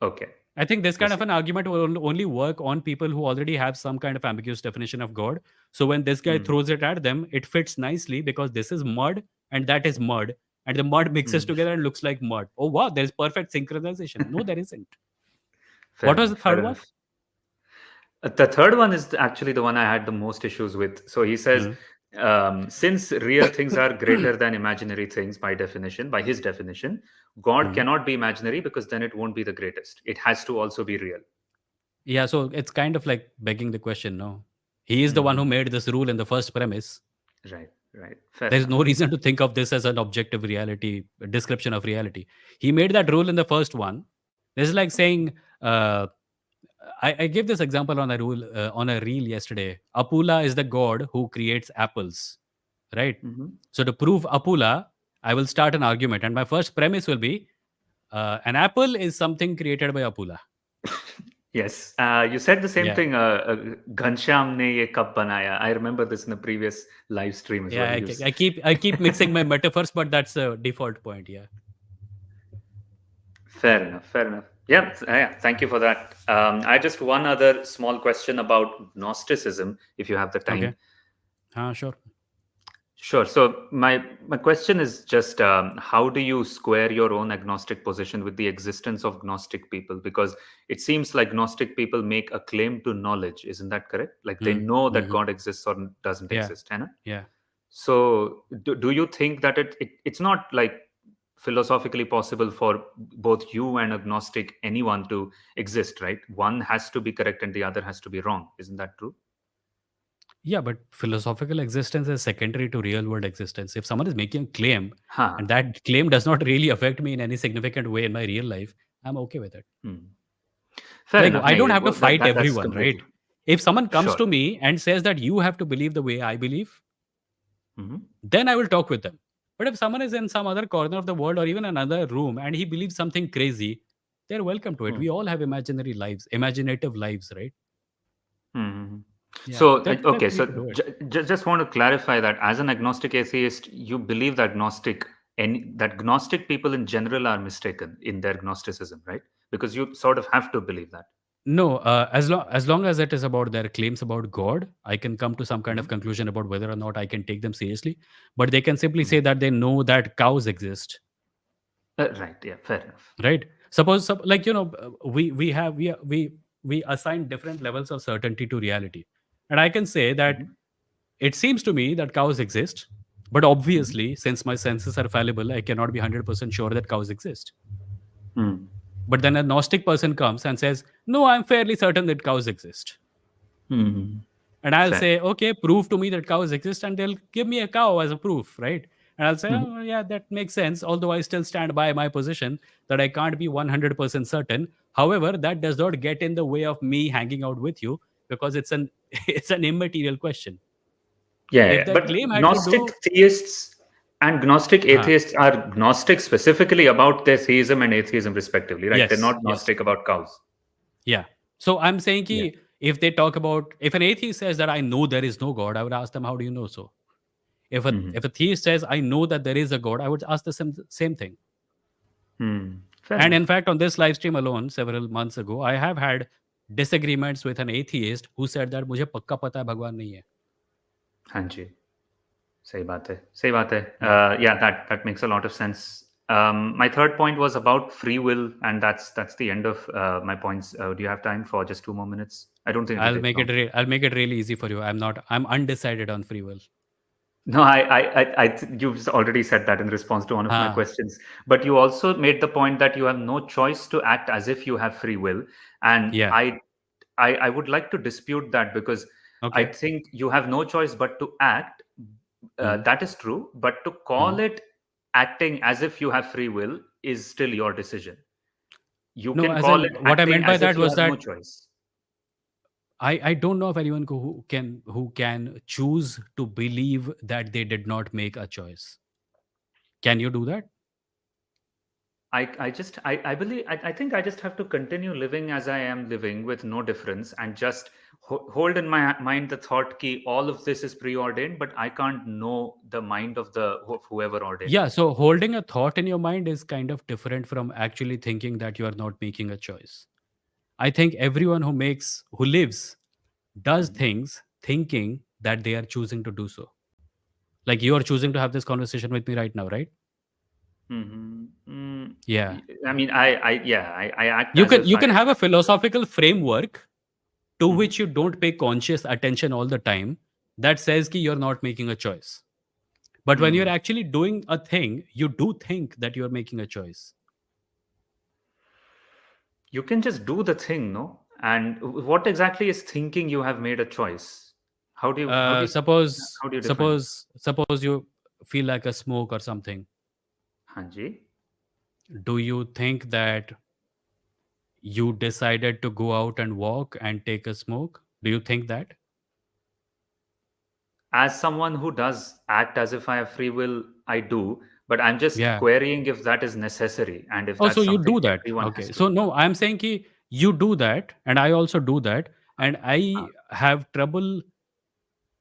Speaker 4: Okay,
Speaker 1: I think this
Speaker 4: I
Speaker 1: kind of
Speaker 4: see.
Speaker 1: an argument will only work on people who already have some kind of ambiguous definition of God. So when this guy
Speaker 4: Mm.
Speaker 1: throws it at them, it fits nicely because this is mud and that is mud, and the mud mixes
Speaker 4: Mm.
Speaker 1: together and looks like mud. Oh wow, there's perfect synchronization. No, there isn't.
Speaker 4: Fair
Speaker 1: What was the
Speaker 4: enough.
Speaker 1: third
Speaker 4: Fair
Speaker 1: one?
Speaker 4: enough. The third one is actually the one I had the most issues with. So he says,
Speaker 1: Hmm.
Speaker 4: since real things are greater than imaginary things by definition, by his definition, God
Speaker 1: Hmm.
Speaker 4: cannot be imaginary because then it won't be the greatest. It has to also be real.
Speaker 1: Yeah, so it's kind of like begging the question. No, he is the one who
Speaker 4: Mhm.
Speaker 1: made this rule in the first premise.
Speaker 4: Right. Right. Fair
Speaker 1: There is
Speaker 4: enough.
Speaker 1: no reason to think of this as an objective reality, a description of reality. He made that rule in the first one. This is like saying, uh, I gave this example on a rule on a reel yesterday. Apula is the god who creates apples, right?
Speaker 4: Mhm.
Speaker 1: So to prove Apula, I will start an argument, and my first premise will be an apple is something created by Apula.
Speaker 4: Yes, you said the same
Speaker 1: Yeah,
Speaker 4: thing. Ghanshyam ne ye kab banaya. I remember this in a previous live stream as
Speaker 1: yeah.
Speaker 4: well. He
Speaker 1: I,
Speaker 4: was
Speaker 1: I keep I keep mixing my metaphors, but that's a default point. Yeah.
Speaker 4: fair enough. Fair enough. Yeah, yeah. Thank you for that. I just one other small question about Gnosticism, if you have the
Speaker 1: Okay.
Speaker 4: time.
Speaker 1: Sure.
Speaker 4: Sure. So my question is just how do you square your own agnostic position with the existence of Gnostic people? Because it seems like Gnostic people make a claim to knowledge. Isn't that correct? Like they know that
Speaker 1: Mm-hmm.
Speaker 4: God exists or doesn't
Speaker 1: Yeah.
Speaker 4: exist. Hai na?
Speaker 1: Yeah.
Speaker 4: So, do you think that it's not like philosophically possible for both you and agnostic anyone to exist, right? One has to be correct and the other has to be wrong. Isn't that true?
Speaker 1: Yeah, but philosophical existence is secondary to real world existence. If someone is making a claim
Speaker 4: Huh.
Speaker 1: and that claim does not really affect me in any significant way in my real life, I'm okay with it.
Speaker 4: Hmm. Fair
Speaker 1: Like,
Speaker 4: enough.
Speaker 1: I don't
Speaker 4: No,
Speaker 1: have to fight
Speaker 4: that's
Speaker 1: everyone, right?
Speaker 4: completely
Speaker 1: If someone comes
Speaker 4: sure.
Speaker 1: to me and says that you have to believe the way I believe,
Speaker 4: Hmm.
Speaker 1: then I will talk with them. But if someone is in some other corner of the world or even another room and he believes something crazy, they're welcome to it. We all have imaginary lives, imaginative lives, right?
Speaker 4: Hmm.
Speaker 1: Yeah,
Speaker 4: So,
Speaker 1: they're
Speaker 4: okay.
Speaker 1: free
Speaker 4: So,
Speaker 1: to do it.
Speaker 4: just want to clarify that as an agnostic atheist, you believe that agnostic that Gnostic people in general are mistaken in their Gnosticism, right? Because you sort of have to believe that.
Speaker 1: No, as long as it is about their claims about God, I can come to some kind of
Speaker 4: Mhm.
Speaker 1: conclusion about whether or not I can take them seriously. But they can simply
Speaker 4: Mhm.
Speaker 1: say that they know that cows exist,
Speaker 4: Right. Yeah. Fair enough.
Speaker 1: right? Suppose, like we have we assign different levels of certainty to reality, and I can say that
Speaker 4: Mhm.
Speaker 1: it seems to me that cows exist, but
Speaker 4: Mhm.
Speaker 1: obviously, since my senses are fallible, I cannot be 100% sure that cows exist.
Speaker 4: Mm.
Speaker 1: But then a Gnostic person comes and says, "No, I'm fairly certain that cows exist."
Speaker 4: Mhm.
Speaker 1: And I'll
Speaker 4: Fair.
Speaker 1: say, okay, prove to me that cows exist, and they'll give me a cow as a proof, right? And I'll say,
Speaker 4: Mhm.
Speaker 1: oh, yeah, that makes sense. Although I still stand by my position that I can't be 100% certain. However, that does not get in the way of me hanging out with you because it's an it's an immaterial question.
Speaker 4: Yeah,
Speaker 1: If
Speaker 4: yeah.
Speaker 1: that
Speaker 4: But
Speaker 1: claim had to
Speaker 4: Gnostic
Speaker 1: do,
Speaker 4: theists and Gnostic
Speaker 1: huh,
Speaker 4: atheists are Gnostic specifically about their theism and atheism, respectively, right? They're
Speaker 1: yes,
Speaker 4: not
Speaker 1: yes,
Speaker 4: Gnostic about cows.
Speaker 1: yeah. So I'm saying
Speaker 4: Yeah.
Speaker 1: ki, if they talk about, if an atheist says that I know there is no God, I would ask them, how do you know so?
Speaker 4: Mhm.
Speaker 1: If a theist says I know that there is a God, I would ask the same thing.
Speaker 4: Fair
Speaker 1: And in
Speaker 4: enough.
Speaker 1: fact, on this live stream alone, several months ago, I have had disagreements with an atheist who said that मुझे पक्का पता है भगवान नहीं है.
Speaker 4: हाँ जी, सही बात है, सही बात है.
Speaker 1: Yeah,
Speaker 4: Yeah, that makes a lot of sense. My third point was about free will, and that's the end of my points. Do you have time for just 2 more minutes? I don't think it'll take long.
Speaker 1: I'll make it really easy for you. I'm undecided on free will.
Speaker 4: No, you've already said that in response to one of my
Speaker 1: Ah,
Speaker 4: questions. But you also made the point that you have no choice to act as if you have free will, and
Speaker 1: yeah.
Speaker 4: I would like to dispute that because I
Speaker 1: Okay.
Speaker 4: think you have no choice but to act.
Speaker 1: Hmm.
Speaker 4: That is true, but to
Speaker 1: Hmm.
Speaker 4: call it acting as if you have free will is still your decision. You
Speaker 1: No,
Speaker 4: can
Speaker 1: as
Speaker 4: call
Speaker 1: in
Speaker 4: it
Speaker 1: what I
Speaker 4: acting
Speaker 1: meant by
Speaker 4: as if
Speaker 1: that
Speaker 4: you
Speaker 1: was
Speaker 4: have no
Speaker 1: that
Speaker 4: choice.
Speaker 1: I don't know of anyone who can choose to believe that they did not make a choice. Can you do that?
Speaker 4: I believe I think I just have to continue living as I am living with no difference and just hold in my mind the thought key all of this is preordained, but I can't know the mind of whoever ordained
Speaker 1: Yeah,
Speaker 4: it.
Speaker 1: so holding a thought in your mind is kind of different from actually thinking that you are not making a choice. I think everyone who lives does
Speaker 4: Mhm.
Speaker 1: things thinking that they are choosing to do so. Like you are choosing to have this conversation with me right now, right?
Speaker 4: Mhm.
Speaker 1: Yeah.
Speaker 4: I mean, I act
Speaker 1: You
Speaker 4: as
Speaker 1: can
Speaker 4: if
Speaker 1: you
Speaker 4: I.
Speaker 1: can have a philosophical framework to
Speaker 4: Mhm.
Speaker 1: which you don't pay conscious attention all the time that says that you're not making a choice. But when you're
Speaker 4: Mhm.
Speaker 1: actually doing a thing, you do think that you're making a choice.
Speaker 4: You can just do the thing, no? And what exactly is thinking you have made a choice? How do you how do
Speaker 1: Uh,
Speaker 4: you
Speaker 1: suppose
Speaker 4: how do you define it?
Speaker 1: suppose you feel like a smoke or something.
Speaker 4: Hanji.
Speaker 1: Do you think that you decided to go out and walk and take a smoke? Do you think that?
Speaker 4: As someone who does act as if I have free will, I do, but I'm just
Speaker 1: Yeah.
Speaker 4: querying if that is necessary and if
Speaker 1: Also,
Speaker 4: that's
Speaker 1: you
Speaker 4: something
Speaker 1: do that.
Speaker 4: everyone has
Speaker 1: Okay.
Speaker 4: to
Speaker 1: So
Speaker 4: do.
Speaker 1: no, I'm saying ki you do that, and I also do that, and
Speaker 4: Uh,
Speaker 1: I have trouble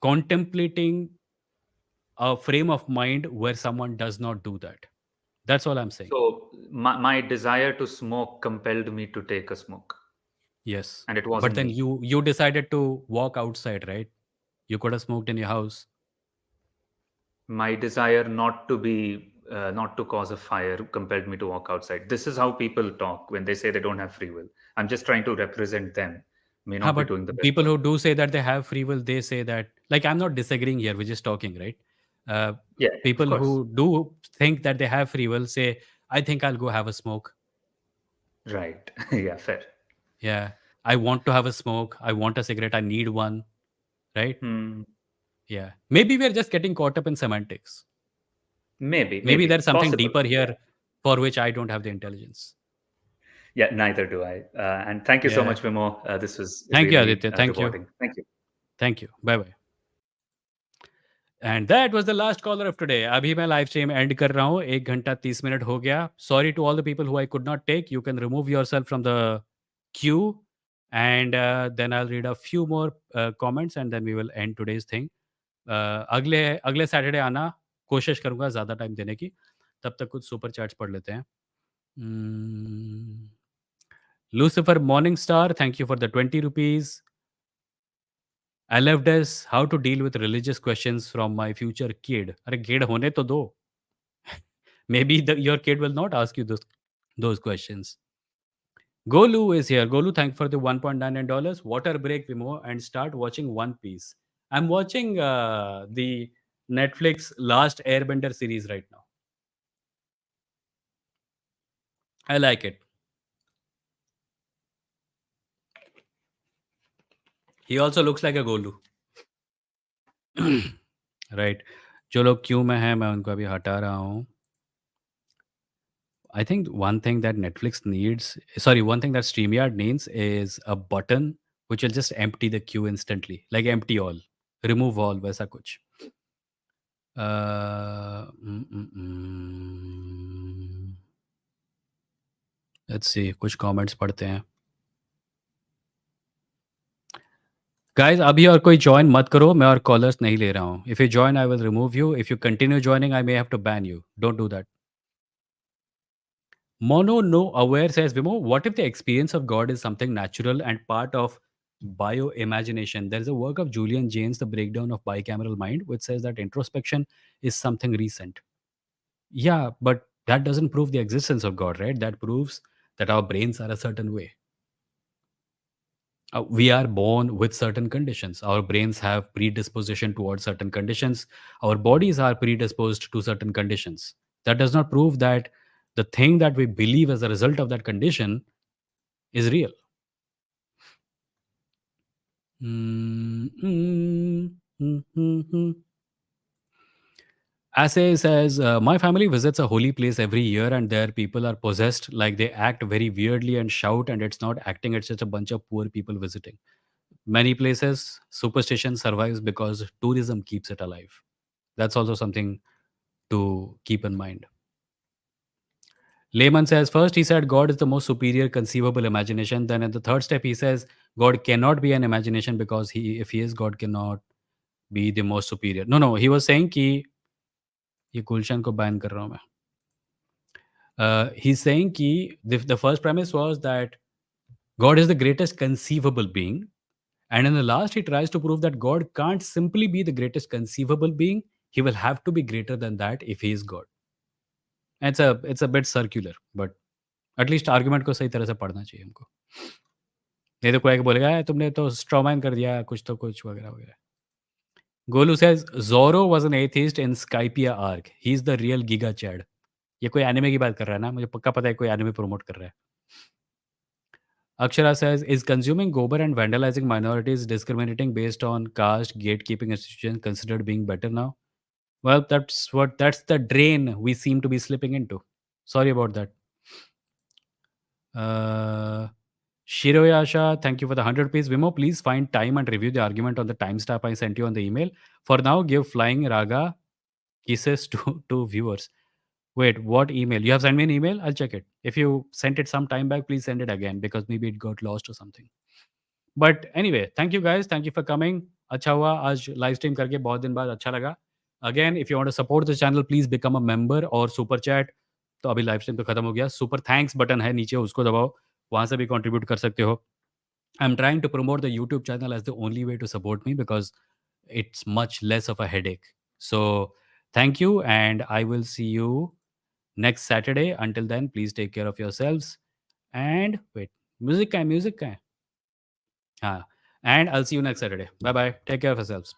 Speaker 1: contemplating a frame of mind where someone does not do that. That's all I'm saying.
Speaker 4: So my desire to smoke compelled me to take a smoke,
Speaker 1: Yes.
Speaker 4: and it
Speaker 1: But
Speaker 4: wasn't
Speaker 1: then
Speaker 4: me.
Speaker 1: you decided to walk outside, right? You could have smoked in your house.
Speaker 4: My desire not to cause a fire compelled me to walk outside. This is how people talk when they say they don't have free will. I'm just trying to represent them. May
Speaker 1: Huh,
Speaker 4: not be
Speaker 1: but
Speaker 4: doing the best
Speaker 1: people
Speaker 4: job.
Speaker 1: who do say that they have free will, they say that, like, I'm not disagreeing here, we're just talking, right? Uh,
Speaker 4: Yeah, of
Speaker 1: People
Speaker 4: course.
Speaker 1: who do think that they have free will say, I think I'll go have a smoke.
Speaker 4: Right. Yeah, fair.
Speaker 1: Yeah. I want to have a smoke. I want a cigarette. I need one, right?
Speaker 4: Hmm.
Speaker 1: Yeah. Maybe we're just getting caught up in semantics. Maybe there's
Speaker 4: Maybe.
Speaker 1: something
Speaker 4: Possible.
Speaker 1: deeper
Speaker 4: Yeah.
Speaker 1: here for which I don't have the intelligence.
Speaker 4: Yeah, neither do I. And thank you so
Speaker 1: Yeah.
Speaker 4: much, Vimoh. This was
Speaker 1: Thank you,
Speaker 4: really
Speaker 1: Aditya. Thank you.
Speaker 4: rewarding. Thank you.
Speaker 1: Thank you. Bye bye. And that was the last caller of today. अभी मैं live stream and कर रहा हूँ. 1 घंटा 30 minute हो गया. Sorry to all the people who I could not take. You can remove yourself from the queue and then I will read a few more comments and then we will end today's thing. अगले अगले Saturday आना. कोशिश करूंगा ज़्यादा time देने की. तब तक कुछ सुपर चैट्स पढ़ लेते हैं। Lucifer morning star, thank you for the 20 rupees. I left as how to deal with religious questions from my future kid. अरे kid होने तो दो. Maybe your kid will not ask you those questions. Golu is here. Golu, thank you for the $1.99. Water break, Vimoh, and start watching One Piece. I'm watching the Netflix Last Airbender series right now. I like it. He also looks like a Golu. Right. जो लोग Q में हैं मैं उनको अभी हटा रहा हूँ. I think one thing that one thing that StreamYard needs is a button which will just empty the queue instantly, like empty all, remove all, वैसा कुछ. Let's see, कुछ comments पढ़ते हैं. Guys, अभी और कोई join मत करो, मैं और callers नहीं ले रहा हूँ. If you join, I will remove you. If you continue joining, I may have to ban you. Don't do that. Mono No Aware says, Vimo, what if the experience of God is something natural and part of bioimagination? There is a work of Julian Jaynes, The Breakdown of Bicameral Mind, which says that introspection is something recent. Yeah, but that doesn't prove the existence of God, right? That proves that our brains are a certain way. We are born with certain conditions. Our brains have predisposition towards certain conditions. Our bodies are predisposed to certain conditions. That does not prove that the thing that we believe as a result of that condition is real. Assay says, my family visits a holy place every year and there people are possessed, like they act very weirdly and shout, and it's not acting, it's just a bunch of poor people visiting. Many places, superstition survives because tourism keeps it alive. That's also something to keep in mind. Layman says, first he said God is the most superior conceivable imagination. Then at the third step, he says God cannot be an imagination because if he is, God cannot be the most superior. No, he was saying कि ये गुलशन को ban कर रहा हूँ मैं. He's saying कि the first premise was that God is the greatest conceivable being. And in the last, he tries to prove that God can't simply be the greatest conceivable being. He will have to be greater than that if he is God. And it's a bit circular, but at least argument को सही तरह से पढ़ना चाहिए हमको. नहीं तो कोई बोलेगा तुमने तो स्ट्रॉमैन कर दिया कुछ तो कुछ वगैरह वगैरह. Golu says Zorro was an atheist in Skypia arc. He's the real Giga Chad. ये कोई एनिमे की बात कर रहा है ना, मुझे पक्का पता है कोई एनिमे प्रमोट कर रहा है. Akshara says, is consuming gobar and vandalizing minorities discriminating based on caste, gatekeeping institutions considered being better now? Well, that's the drain we seem to be slipping into. Sorry about that. Shiroyasha, thank you for the 100 rupees. Vimo, please find time and review the argument on the timestamp I sent you on the email. For now, give flying raga kisses to viewers. Wait, what email? You have sent me an email? I'll check it. If you sent it some time back, please send it again because maybe it got lost or something. But anyway, thank you guys. Thank you for coming. अच्छा हुआ आज live stream करके बहुत दिन बाद अच्छा लगा. Again, if you want to support the channel, please become a member और super chat. तो अभी live stream तो खत्म हो गया. Super thanks button है नीचे, उसको दबाओ. वहाँ से भी contribute कर सकते हो. I'm trying to promote the YouTube channel as the only way to support me because it's much less of a headache. So thank you and I will see you next Saturday. Until then, please take care of yourselves. And wait, music का है. हाँ. And I'll see you next Saturday. Bye bye. Take care of yourselves.